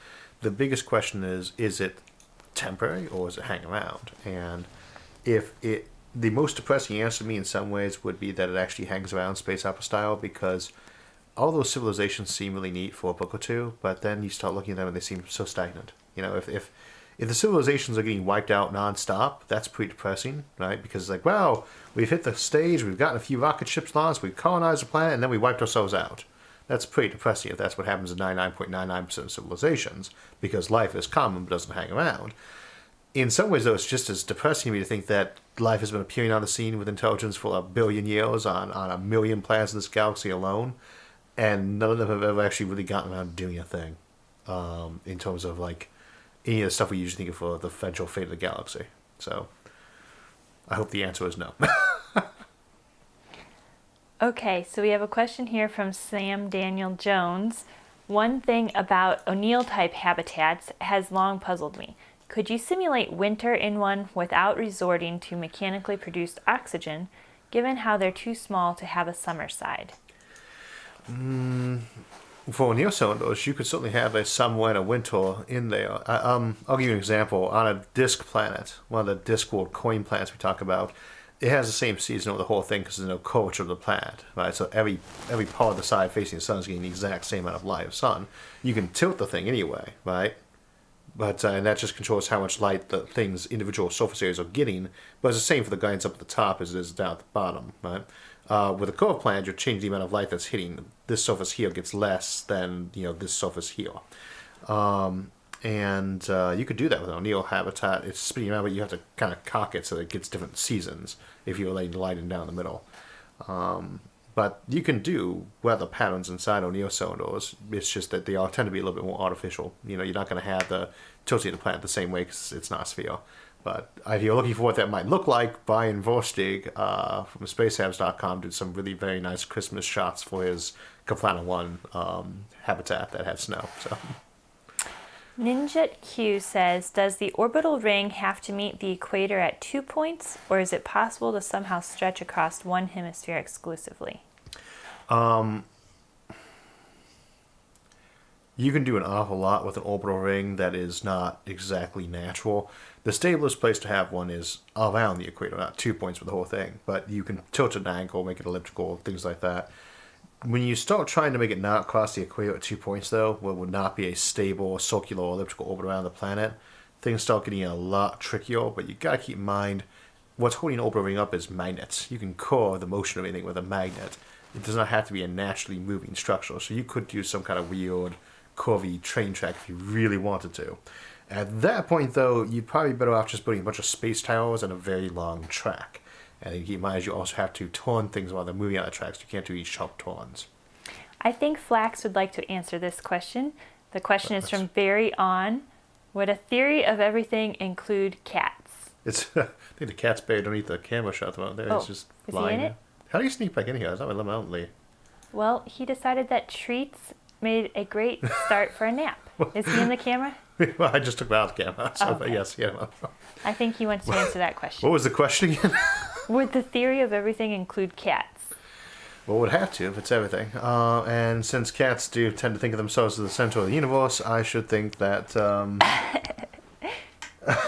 the biggest question is it temporary or is it hang around? And the most depressing answer to me in some ways would be that it actually hangs around space opera style, because all those civilizations seem really neat for a book or two, but then you start looking at them and they seem so stagnant. If the civilizations are getting wiped out nonstop, that's pretty depressing, right? Because it's like, wow, we've hit the stage, we've gotten a few rocket ships launched, we've colonized the planet, and then we wiped ourselves out. That's pretty depressing if that's what happens in 99.99% of civilizations, because life is common but doesn't hang around. In some ways, though, it's just as depressing to me to think that life has been appearing on the scene with intelligence for 1 billion years on 1 million planets in this galaxy alone, and none of them have ever actually really gotten around to doing a thing in terms of like any of the stuff we usually think of for the eventual fate of the galaxy. So I hope the answer is no. Okay, so we have a question here from Sam Daniel Jones. One thing about O'Neill-type habitats has long puzzled me. Could you simulate winter in one without resorting to mechanically produced oxygen, given how they're too small to have a summer side? For O'Neill cylinders, you could certainly have a summer and a winter in there. I'll give you an example. On a disk planet, one of the disk world coin planets we talk about, it has the same season over the whole thing because there's no curvature of the planet, right? So every part of the side facing the sun is getting the exact same amount of light of sun. You can tilt the thing anyway, right? But and that just controls how much light the thing's individual surface areas are getting. But it's the same for the guidance up at the top as it is down at the bottom, right? With a curved planet, you're changing the amount of light that's hitting. This surface here gets less than this surface here. You could do that with an O'Neill habitat. It's spinning around, but you have to kind of cock it so that it gets different seasons if you're letting the light in down the middle. But you can do weather patterns inside O'Neill cylinders. It's just that they all tend to be a little bit more artificial. You're not going to have the tilting of the planet the same way because it's not a sphere. But if you're looking for what that might look like, Brian Vorstig from spacehabs.com did some really very nice Christmas shots for his Kaplana 1 habitat that had snow. So. Ninja Q says, does the orbital ring have to meet the equator at 2 points, or is it possible to somehow stretch across one hemisphere exclusively? You can do an awful lot with an orbital ring that is not exactly natural. The stablest place to have one is around the equator, not 2 points for the whole thing. But you can tilt it at an angle, make it elliptical, things like that. When you start trying to make it not cross the equator at 2 points, though, where it would not be a stable, circular, elliptical orbit around the planet, things start getting a lot trickier. But you gotta keep in mind, what's holding an orbital ring up is magnets. You can curve the motion of anything with a magnet. It does not have to be a naturally moving structure. So you could use some kind of weird, curvy train track if you really wanted to. At that point, though, you'd probably be better off just putting a bunch of space towers and a very long track. And keep in mind, you also have to turn things while they're moving on the tracks. You can't do these sharp turns. I think Flax would like to answer this question. The question is from Barry On. Would a theory of everything include cats? It's I think the cat's buried underneath the camera shot there. Oh, It's just is he lying in there. it? How do you sneak back in here? I thought we let him out late. Well, he decided that treats made a great start for a nap. Is he in the camera? Well, I just took him out of the camera, so Okay. but yes, yeah. I think he wants to answer that What question. was the question again? Would the theory of everything include cats? Well, it would have to if it's everything. And since cats do tend to think of themselves as the center of the universe, I should think that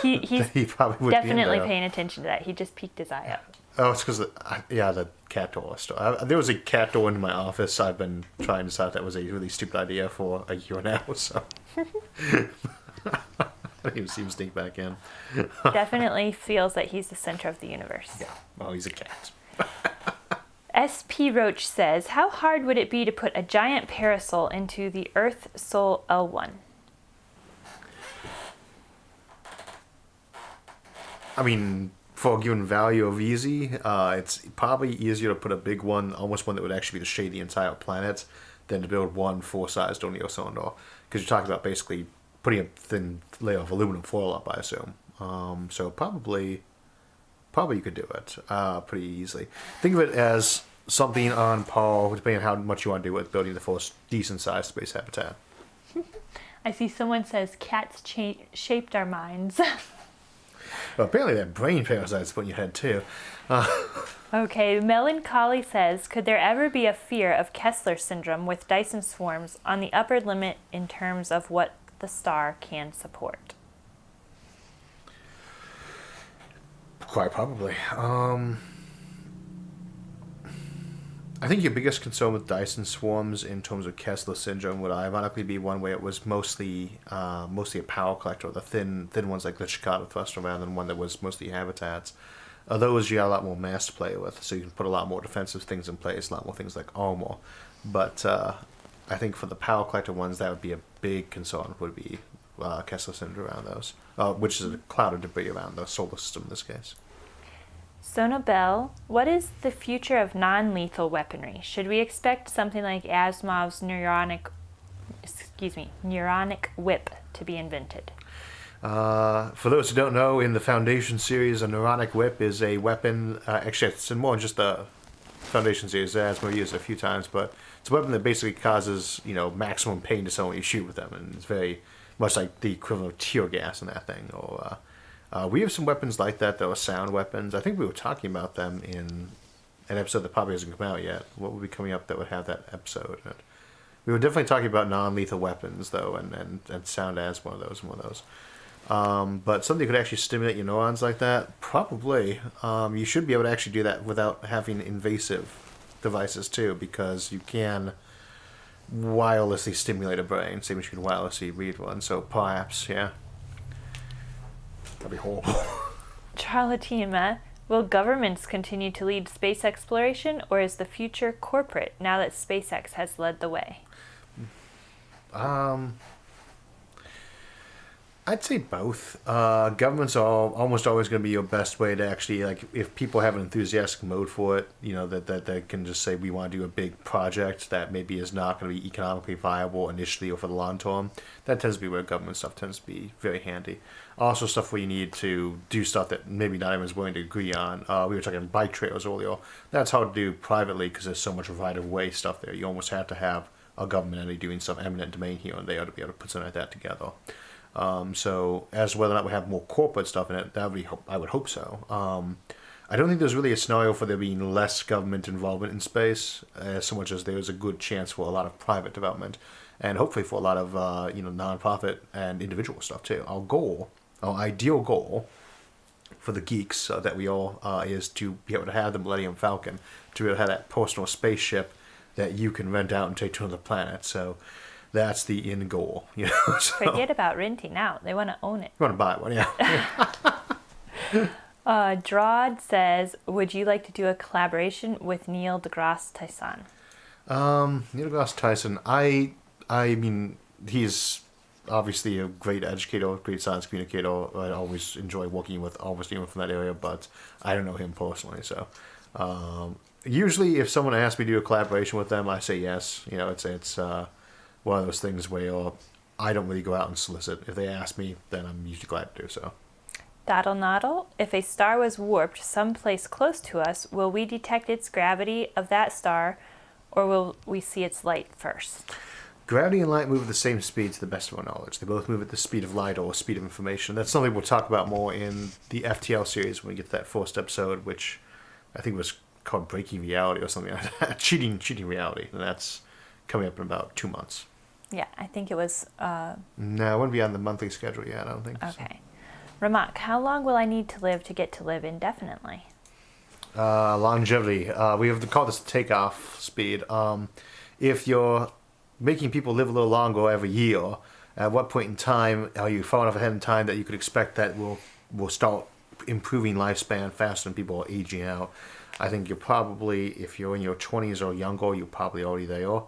He's he probably would definitely be in there. paying attention to that. He just peeked his eye up. Oh, it's because the cat door. There was a cat door into my office. I've been trying to decide that was a really stupid idea for a year now. So I didn't even see him sneak back in. Definitely feels that he's the center of the universe. Yeah, well, he's a cat. SP Roach says, how hard would it be to put a giant parasol into the Earth Sol L1? I mean, for a given value of easy, it's probably easier to put a big one, almost one that would actually be to shade the entire planet, than to build one full-sized O'Neill cylinder. Because you're talking about basically putting a thin layer of aluminum foil up, I assume. So probably you could do it pretty easily. Think of it as something on par, depending on how much you want to do with building the first decent-sized space habitat. I see someone says cats shaped our minds. Well, apparently that brain parasite's put in your head, too. Okay, Melancholy says, could there ever be a fear of Kessler syndrome with Dyson swarms on the upper limit in terms of what the star can support? Quite probably. I think your biggest concern with Dyson swarms in terms of Kessler syndrome would ironically be one where it was mostly a power collector, the thin ones like the Chicago thruster rather than one that was mostly habitats. Those you got a lot more mass to play with, so you can put a lot more defensive things in place, a lot more things like armor. But I think for the power collector ones, that would be a big concern, would be Kessler syndrome around those, which is a cloud of debris around the solar system in this case. Sonabel, what is the future of non-lethal weaponry? Should we expect something like Asimov's neuronic whip to be invented? For those who don't know, in the Foundation series, a neuronic whip is a weapon. Actually, it's more than just the Foundation series. Asimov used it a few times, but it's a weapon that basically causes maximum pain to someone you shoot with them, and it's very much like the equivalent of tear gas in that thing. Or we have some weapons like that are sound weapons. I think we were talking about them in an episode that probably hasn't come out yet. What would be coming up that would have that episode? We were definitely talking about non-lethal weapons, though, and sound as one of those. But something that could actually stimulate your neurons like that, probably. You should be able to actually do that without having invasive devices, too, because you can wirelessly stimulate a brain, same as you can wirelessly read one. So perhaps, yeah. That'd be horrible. Charlatima, will governments continue to lead space exploration, or is the future corporate now that SpaceX has led the way? I'd say both. Governments are almost always going to be your best way to actually, like, if people have an enthusiastic mode for it, that they can just say, we want to do a big project that maybe is not going to be economically viable initially or for the long term. That tends to be where government stuff tends to be very handy. Also stuff where you need to do stuff that maybe not everyone's willing to agree on. We were talking bike trails earlier. That's hard to do privately because there's so much right-of-way stuff there. You almost have to have a government entity doing some eminent domain here and there to be able to put something like that together. So as to whether or not we have more corporate stuff in it, I would hope so. I don't think there's really a scenario for there being less government involvement in space, so much as there's a good chance for a lot of private development, and hopefully for a lot of non-profit and individual stuff too. Our ideal goal for the geeks that we all is to be able to have the Millennium Falcon, to be able to have that personal spaceship that you can rent out and take to another planet. So that's the end goal, So, Forget about renting out. They want to own it. you want to buy one, yeah. Drawd says, would you like to do a collaboration with Neil deGrasse Tyson? Neil deGrasse Tyson, I mean, he's obviously a great educator, great science communicator. I always enjoy working with almost anyone from that area, but I don't know him personally. So usually if someone asks me to do a collaboration with them, I say yes. It's one of those things where I don't really go out and solicit. If they ask me, then I'm usually glad to do so. Doddle Noddle, if a star was warped someplace close to us, will we detect its gravity of that star, or will we see its light first? Gravity and light move at the same speed to the best of our knowledge. They both move at the speed of light or speed of information. That's something we'll talk about more in the FTL series when we get to that first episode, which I think was called Breaking Reality or something like that. cheating reality. And that's coming up in about 2 months. Yeah, I think it was... No, it wouldn't be on the monthly schedule yet, I don't think. Okay. Ramak, how long will I need to live to get to live indefinitely? Longevity. We have to call this takeoff speed. If you're making people live a little longer every year, at what point in time are you far enough ahead in time that you could expect that will start improving lifespan faster than people are aging out? I think you're probably, if you're in your 20s or younger, you're probably already there.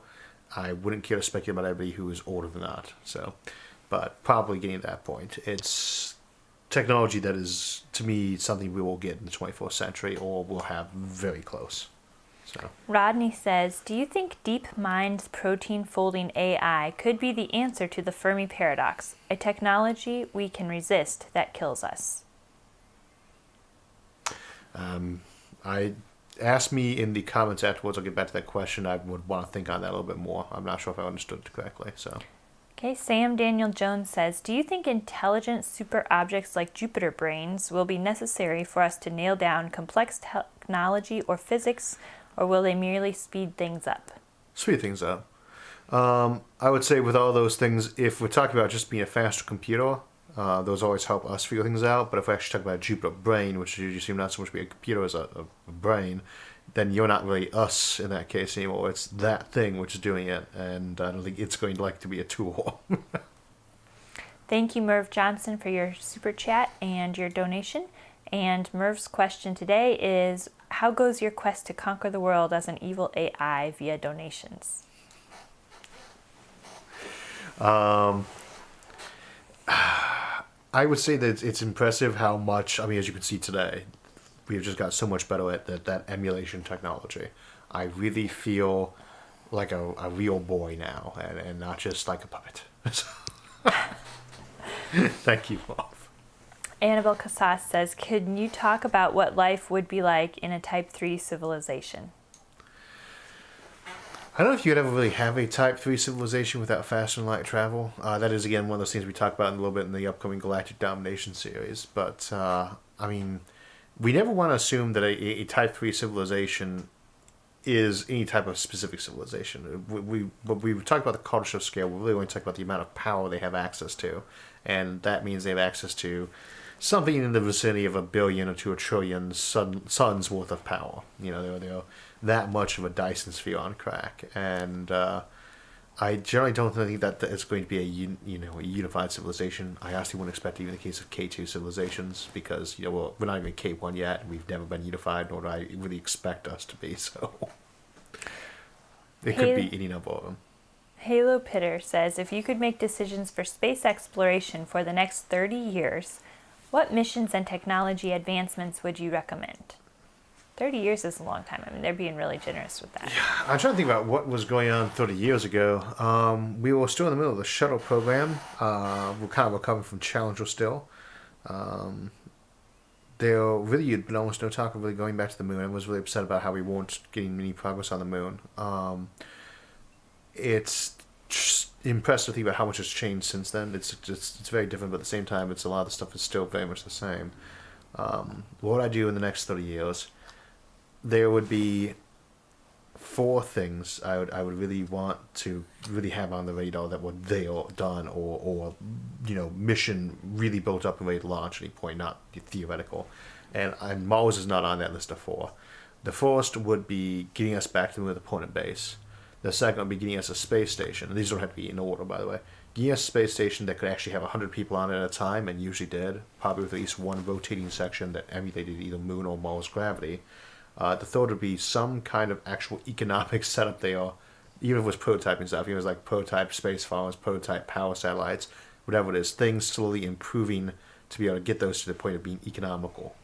I wouldn't care to speculate about everybody who is older than that. So, but probably getting to that point. It's technology that is, to me, something we will get in the 21st century or will have very close. So. Rodney says, do you think DeepMind's protein folding AI could be the answer to the Fermi paradox, a technology we can resist that kills us? Ask me in the comments afterwards. I'll get back to that question. I would want to think on that a little bit more. I'm not sure if I understood it correctly. So. Okay, Sam Daniel Jones says, do you think intelligent super objects like Jupiter brains will be necessary for us to nail down complex technology or physics, or will they merely speed things up? Speed things up. I would say with all those things, if we're talking about just being a faster computer, those always help us figure things out. But if we actually talk about a Jupiter brain, which you seem not so much be a computer as a brain, then you're not really us in that case anymore. It's that thing which is doing it, and I don't think it's going to be a tool. Thank you, Merv Johnson, for your super chat and your donation. And Merv's question today is, how goes your quest to conquer the world as an evil AI via donations? I would say that it's impressive how much, as you can see today, we've just got so much better at that emulation technology. I really feel like a real boy now, and not just like a puppet. Thank you, Bob. Annabelle Casas says, can you talk about what life would be like in a Type 3 civilization? I don't know if you'd ever really have a Type 3 civilization without faster than light travel. That is, again, one of those things we talk about in a little bit in the upcoming Galactic Domination series. But, we never want to assume that a Type 3 civilization is any type of specific civilization. When we talk about the culture scale, we really want to talk about the amount of power they have access to. And that means they have access to something in the vicinity of 1 billion to 1 trillion suns worth of power. They're that much of a Dyson sphere on crack. And I generally don't think that it's going to be a unified civilization. I honestly wouldn't expect it even in the case of K2 civilizations, because we're not even K1 yet, and we've never been unified, nor do I really expect us to be. So it could be any number of them. Halo Pitter says, if you could make decisions for space exploration for the next 30 years, what missions and technology advancements would you recommend? 30 years is a long time. They're being really generous with that. Yeah, I'm trying to think about what was going on 30 years ago. We were still in the middle of the shuttle program. We're kind of recovering from Challenger still. There really had been almost no talk of really going back to the moon. I was really upset about how we weren't getting any progress on the moon. It's just impressive to think about how much has changed since then. It's very different, but at the same time, a lot of the stuff is still very much the same. What would I do in the next 30 years? There would be 4 things I would really want to really have on the radar that were there, done, or mission really built up and ready to launch at any point, not theoretical. And Mars is not on that list of 4. The first would be getting us back to the opponent base. The second would be getting us a space station. And these don't have to be in order, by the way. Getting us a space station that could actually have 100 people on it at a time, and usually did, probably with at least one rotating section that emulated either moon or Mars gravity. The third would be some kind of actual economic setup there, even if it was prototyping stuff, even if it was like prototype space farms, prototype power satellites, whatever it is, things slowly improving to be able to get those to the point of being economical.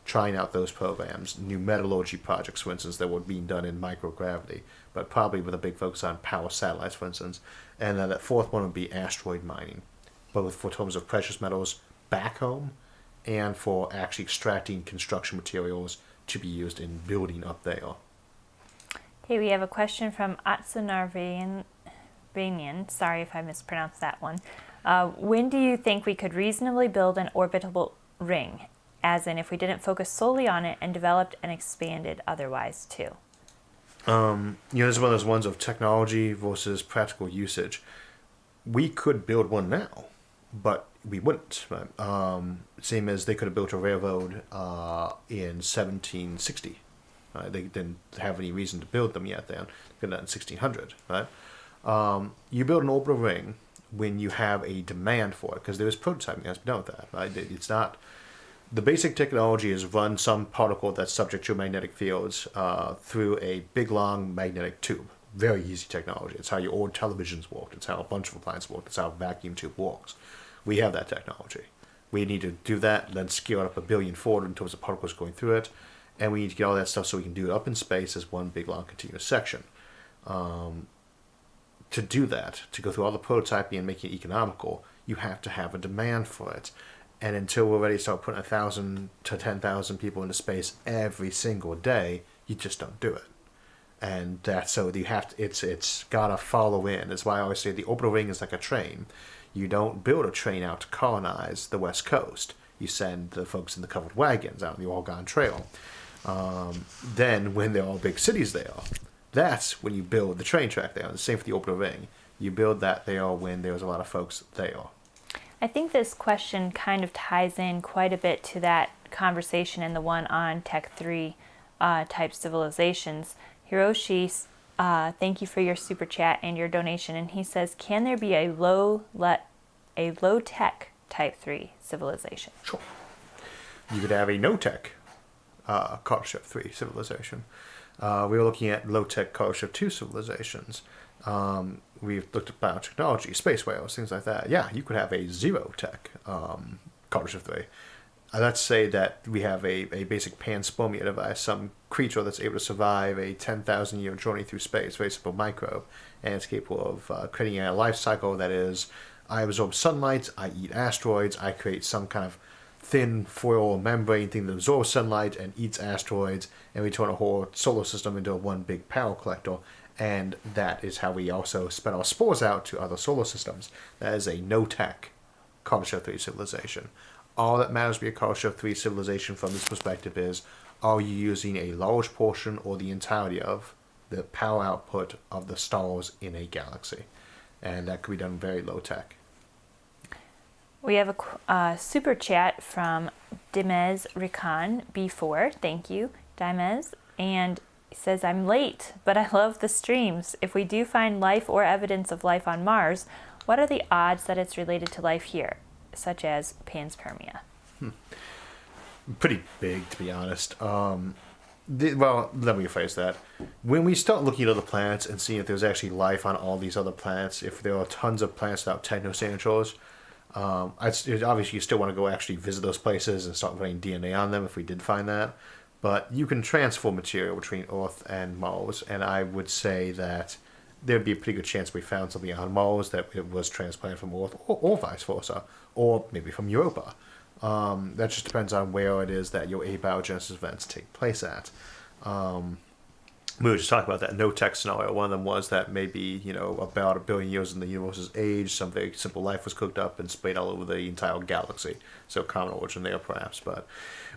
Trying out those programs, new metallurgy projects, for instance, that were being done in microgravity, but probably with a big focus on power satellites, for instance. And then that fourth one would be asteroid mining, both for terms of precious metals back home and for actually extracting construction materials to be used in building up there. Okay, we have a question from Atsunarvanian. Sorry if I mispronounced that one. When do you think we could reasonably build an orbital ring? As in, if we didn't focus solely on it and developed and expanded otherwise too. This is one of those ones of technology versus practical usage. We could build one now, but we wouldn't. Right? Same as they could have built a railroad in 1760. They didn't have any reason to build them yet then. They did that in 1600. Right? You build an orbital ring when you have a demand for it, because there is prototyping that has been done with that. Right? It's not... The basic technology is run some particle that's subject to magnetic fields through a big, long magnetic tube. Very easy technology. It's how your old televisions worked. It's how a bunch of appliances work. It's how a vacuum tube works. We have that technology. We need to do that, then scale it up 1 billion forward until the particles going through it. And we need to get all that stuff so we can do it up in space as one big, long, continuous section. To do that, to go through all the prototyping and make it economical, you have to have a demand for it. And until we're ready to start putting 1,000 to 10,000 people into space every single day, you just don't do it. And that's so you have to. It's gotta follow in. That's why I always say the orbital ring is like a train. You don't build a train out to colonize the West Coast. You send the folks in the covered wagons out on the Oregon Trail. Then, when there are big cities there, that's when you build the train track there. The same for the orbital ring. You build that there when there's a lot of folks there. I think this question kind of ties in quite a bit to that conversation and the one on Tech 3 type civilizations. Hiroshi, thank you for your super chat and your donation. And he says, can there be a low tech Type 3 civilization? Sure. You could have a no-tech Cartership 3 civilization. We were looking at low-tech Cartership 2 civilizations. We've looked at biotechnology, space whales, things like that. Yeah, you could have a zero-tech Cartership 3. Let's say that we have a basic panspermia device, some creature that's able to survive a 10,000-year journey through space, very simple microbe, and it's capable of creating a life cycle that is, I absorb sunlight, I eat asteroids, I create some kind of thin foil membrane thing that absorbs sunlight and eats asteroids, and we turn a whole solar system into one big power collector. And that is how we also spread our spores out to other solar systems. That is a no-tech Cartership 3 civilization. All that matters to be a Cartership 3 civilization from this perspective is, are you using a large portion or the entirety of the power output of the stars in a galaxy? And that could be done very low-tech. We have a super chat from Dimez Rikan B4. Thank you, Dimez. And he says, I'm late, but I love the streams. If we do find life or evidence of life on Mars, what are the odds that it's related to life here, such as panspermia? Pretty big, to be honest. Well, let me rephrase that. When we start looking at other planets and seeing if there's actually life on all these other planets, if there are tons of planets without techno-signatures, obviously you still want to go actually visit those places and start running DNA on them if we did find that. But you can transfer material between Earth and Mars, and I would say that there'd be a pretty good chance we found something on Mars that it was transplanted from Earth, or vice versa, or maybe from Europa. That just depends on where it is that your abiogenesis events take place at. We were just talking about that no-tech scenario. One of them was that maybe, about 1 billion years in the universe's age, some very simple life was cooked up and sprayed all over the entire galaxy. So common origin there, perhaps, but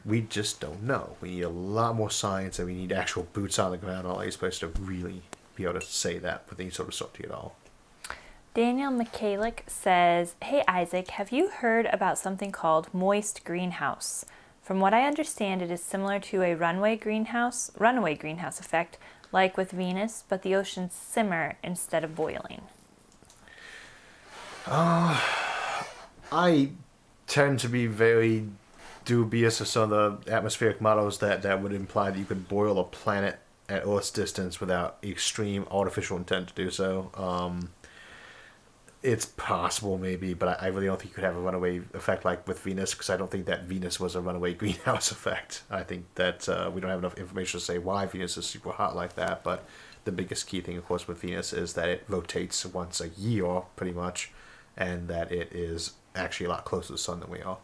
we just don't know. We need a lot more science, and we need actual boots on the ground on all these places to really be able to say that with any sort of certainty at all. Daniel Michalik says, hey Isaac, have you heard about something called moist greenhouse? From what I understand, it is similar to a runaway greenhouse effect, like with Venus, but the oceans simmer instead of boiling. I tend to be very dubious of some of the atmospheric models that would imply that you could boil a planet at Earth's distance without extreme artificial intent to do so. It's possible, maybe, but I really don't think you could have a runaway effect like with Venus, because I don't think that Venus was a runaway greenhouse effect. I think that we don't have enough information to say why Venus is super hot like that, but the biggest key thing, of course, with Venus is that it rotates once a year, pretty much, and that it is actually a lot closer to the sun than we are.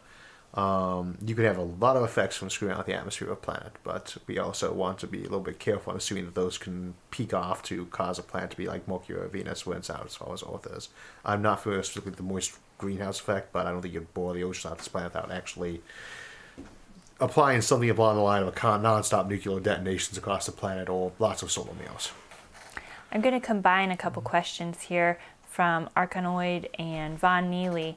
You could have a lot of effects from screwing out the atmosphere of a planet, but we also want to be a little bit careful on assuming that those can peak off to cause a planet to be like Mercury or Venus when it's out as far as Earth is. I'm not familiar specifically with the moist greenhouse effect, but I don't think you'd boil the ocean out this planet without actually applying something along the line of a non-stop nuclear detonations across the planet or lots of solar meals. I'm going to combine a couple questions here from Arkanoid and Von Neely.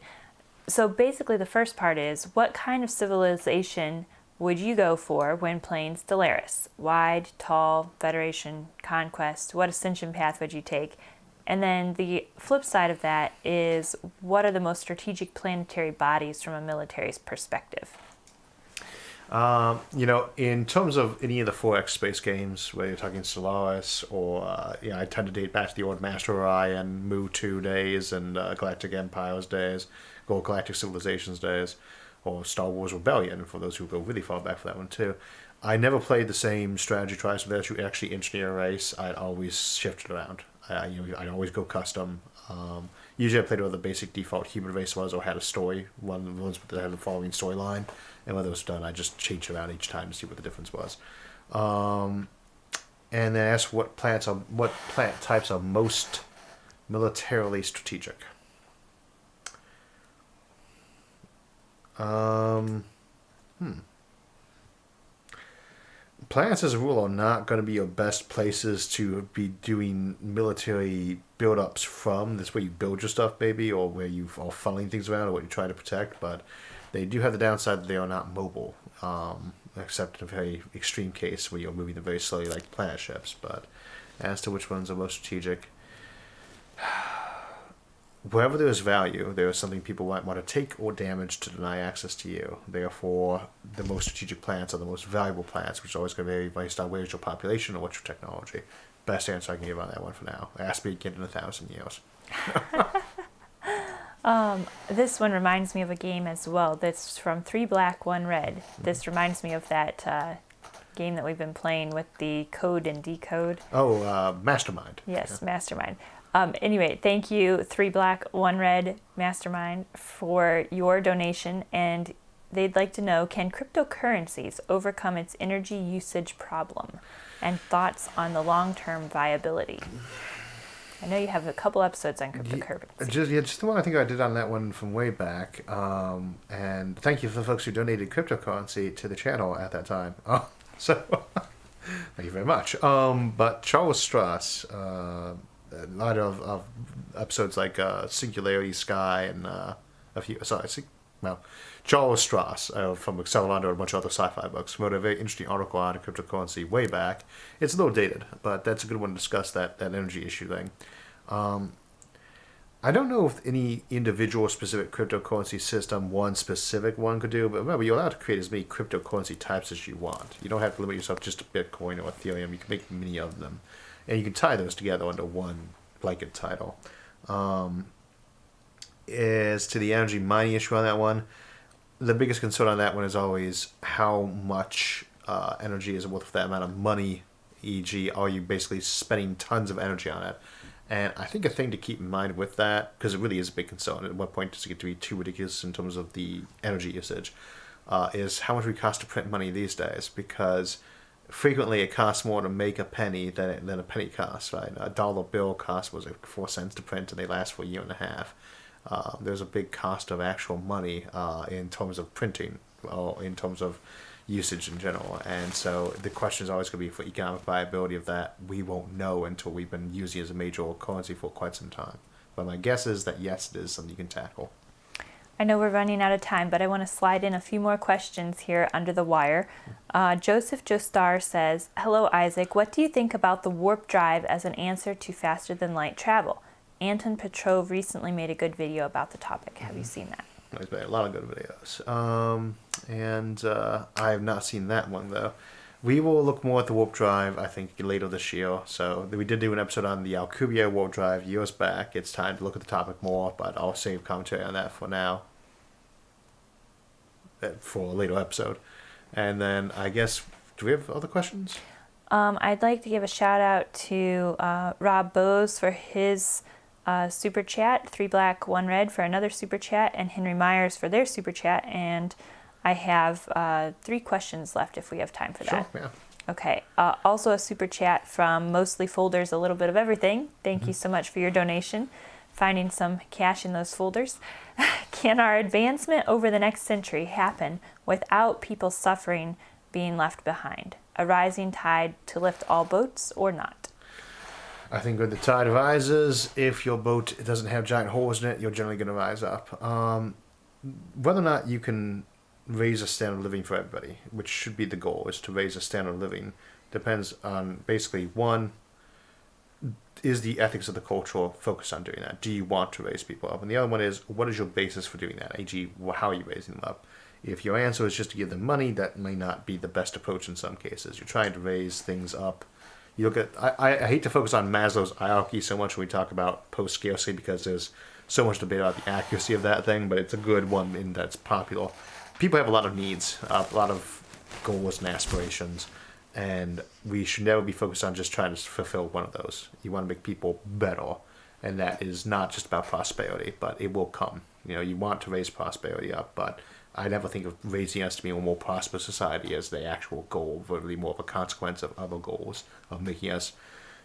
So basically the first part is, what kind of civilization would you go for when playing Stellaris? Wide, tall, Federation, Conquest? What ascension path would you take? And then the flip side of that is, what are the most strategic planetary bodies from a military's perspective? In terms of any of the 4X space games, whether you're talking Stellaris or, I tend to date back to the old Master Orion, Mu 2 days, and Galactic Empires days, or Galactic Civilizations days, or Star Wars Rebellion, for those who go really far back for that one too. I never played the same strategy tries so that you actually engineer a race. I'd always shift it around. I'd always go custom. Usually I played with the basic default human race was or had a story, one of the ones that had the following storyline. And when that was done, I just changed around each time to see what the difference was. And then ask what planet types are most militarily strategic. Planets, as a rule, are not going to be your best places to be doing military build-ups from. That's where you build your stuff, maybe, or where you are funneling things around, or what you try to protect. But they do have the downside that they are not mobile, except in a very extreme case where you're moving them very slowly, like planet ships. But as to which ones are most strategic, wherever there is value, there is something people might want to take or damage to deny access to you. Therefore, the most strategic planets are the most valuable planets, which is always going to vary based on where's your population or what's your technology. Best answer I can give on that one for now. Ask me again in 1,000 years. This one reminds me of a game as well. That's from 3 Black, 1 Red. This reminds me of that game that we've been playing with the code and decode. Oh, Mastermind. Yes, yeah. Mastermind. Anyway, thank you, 3 Black, 1 Red Mastermind, for your donation. And they'd like to know, can cryptocurrencies overcome its energy usage problem? And thoughts on the long-term viability. I know you have a couple episodes on cryptocurrency. Just the one I think I did on that one from way back. And thank you for the folks who donated cryptocurrency to the channel at that time. So, thank you very much. But Charles Strauss, a lot of episodes like Singularity Sky and Charles Strauss from Accelerando and a bunch of other sci-fi books wrote a very interesting article on cryptocurrency way back. It's a little dated, but that's a good one to discuss that energy issue thing. I don't know if any individual specific cryptocurrency system one specific one could do, but remember, you're allowed to create as many cryptocurrency types as you want. You don't have to limit yourself just to Bitcoin or Ethereum. You can make many of them. And you can tie those together under one blanket title. As to the energy mining issue on that one, the biggest concern on that one is always how much energy is worth for that amount of money, e.g., are you basically spending tons of energy on it? And I think a thing to keep in mind with that, because it really is a big concern, at what point does it get to be too ridiculous in terms of the energy usage, is how much we cost to print money these days, because frequently it costs more to make a penny than a penny costs, right? A dollar bill costs, 4 cents to print, and they last for a year and a half. There's a big cost of actual money in terms of printing, or in terms of usage in general. And so the question is always going to be for economic viability of that. We won't know until we've been using it as a major currency for quite some time. But my guess is that yes, it is something you can tackle. I know we're running out of time, but I want to slide in a few more questions here under the wire. Joseph Joestar says, hello Isaac, what do you think about the warp drive as an answer to faster than light travel? Anton Petrov recently made a good video about the topic. Have you seen that? He's made a lot of good videos. I have not seen that one, though. We will look more at the warp drive, I think, later this year. So we did do an episode on the Alcubierre warp drive years back. It's time to look at the topic more, but I'll save commentary on that for now, for a later episode. And then I guess, do we have other questions? I'd like to give a shout out to Rob Bose for his super chat, 3 Black, 1 Red for another super chat, and Henry Myers for their super chat, and I have 3 questions left if we have time for that. Sure, yeah. Okay. Also a super chat from Mostly Folders, a little bit of everything. Thank you so much for your donation. Finding some cash in those folders. Can our advancement over the next century happen without people suffering being left behind? A rising tide to lift all boats or not? I think when the tide rises, if your boat doesn't have giant holes in it, you're generally going to rise up. Whether or not you can raise a standard of living for everybody, which should be the goal, is to raise a standard of living, depends on basically, one, is the ethics of the culture focused on doing that? Do you want to raise people up? And the other one is, what is your basis for doing that? E.g., how are you raising them up? If your answer is just to give them money, that may not be the best approach in some cases. You're trying to raise things up. You look at, I hate to focus on Maslow's hierarchy so much when we talk about post-scarcity because there's so much debate about the accuracy of that thing, but it's a good one in that's popular. People have a lot of needs, a lot of goals and aspirations, and we should never be focused on just trying to fulfill one of those. You want to make people better, and that is not just about prosperity, but it will come. You know, you want to raise prosperity up, but I never think of raising us to be a more prosperous society as the actual goal, but really more of a consequence of other goals of making us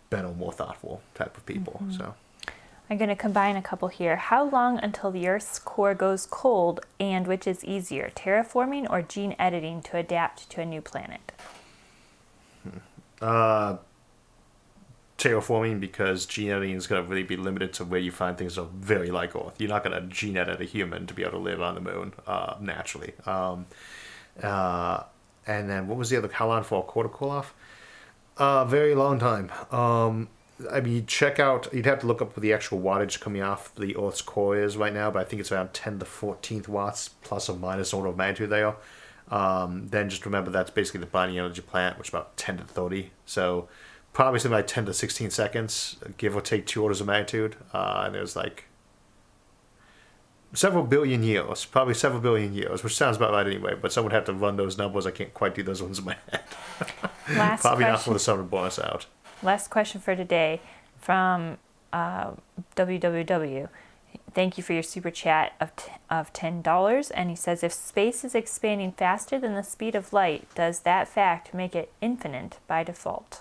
better, more thoughtful type of people. So, I'm going to combine a couple here. How long until the Earth's core goes cold, and which is easier, terraforming or gene editing to adapt to a new planet? Terraforming, because gene editing is going to really be limited to where you find things that are very like Earth. You're not going to gene edit a human to be able to live on the moon naturally. And then what was the other? How long for a core to cool off? Very long time. I mean, you'd have to look up what the actual wattage coming off the Earth's core is right now, but I think it's around 10 to 14th watts, plus or minus order of magnitude there. Then just remember that's basically the binding energy plant, which is about 10 to 30. So probably something like 10 to 16 seconds, give or take 2 orders of magnitude. And there's like several billion years, probably several billion years, which sounds about right anyway, but someone would have to run those numbers. I can't quite do those ones in my head. Last probably question. not for the summer bonus out. Last question for today from WWW. Thank you for your super chat of $10. And he says, if space is expanding faster than the speed of light, does that fact make it infinite by default?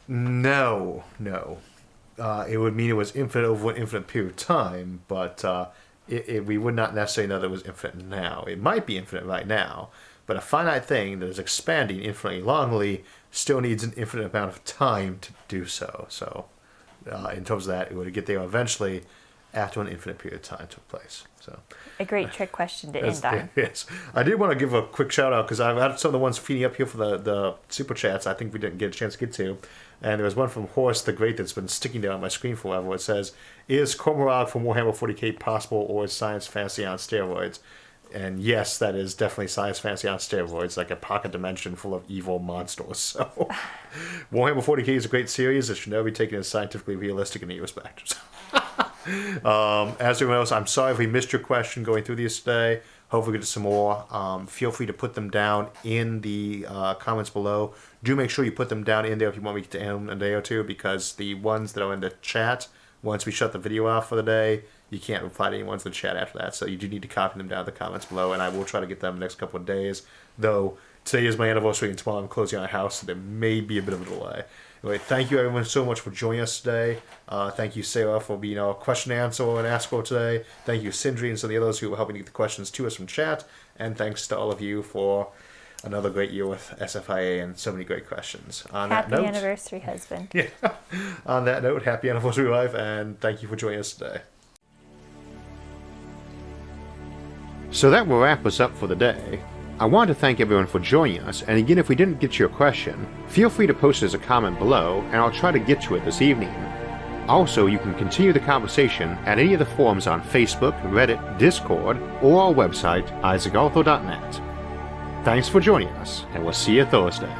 No. It would mean it was infinite over an infinite period of time, but we would not necessarily know that it was infinite now. It might be infinite right now, but a finite thing that is expanding infinitely longly still needs an infinite amount of time to do so. So, in terms of that, it would get there eventually after an infinite period of time took place. So, a great trick question to end on. Yes. I did want to give a quick shout out because I've had some of the ones feeding up here for the super chats I think we didn't get a chance to get to. And there was one from Horace the Great that's been sticking there on my screen forever. It says, is Cormorant from Warhammer 40k possible, or is science fantasy on steroids? And yes, that is definitely science fantasy on steroids, like a pocket dimension full of evil monsters. So, Warhammer 40k is a great series. It should never be taken as scientifically realistic in any respect. As everyone else, I'm sorry if we missed your question going through these today. Hopefully we get to some more. Feel free to put them down in the comments below. Do make sure you put them down in there if you want me to get to them in a day or two, because the ones that are in the chat, once we shut the video off for the day, you can't reply to any ones in the chat after that. So you do need to copy them down in the comments below, and I will try to get them the next couple of days. Though today is my anniversary and tomorrow I'm closing on a house, so there may be a bit of a delay. Anyway, thank you everyone so much for joining us today. Thank you, Sarah, for being our question and answer and asker today. Thank you, Sindri, and some of the others who were helping to get the questions to us from chat. And thanks to all of you for another great year with SFIA and so many great questions. Happy anniversary, husband. Yeah. On that note, happy anniversary, wife, and thank you for joining us today. So that will wrap us up for the day. I want to thank everyone for joining us, and again, if we didn't get to your question, feel free to post it as a comment below, and I'll try to get to it this evening. Also, you can continue the conversation at any of the forums on Facebook, Reddit, Discord, or our website, isaacarthur.net. Thanks for joining us, and we'll see you Thursday.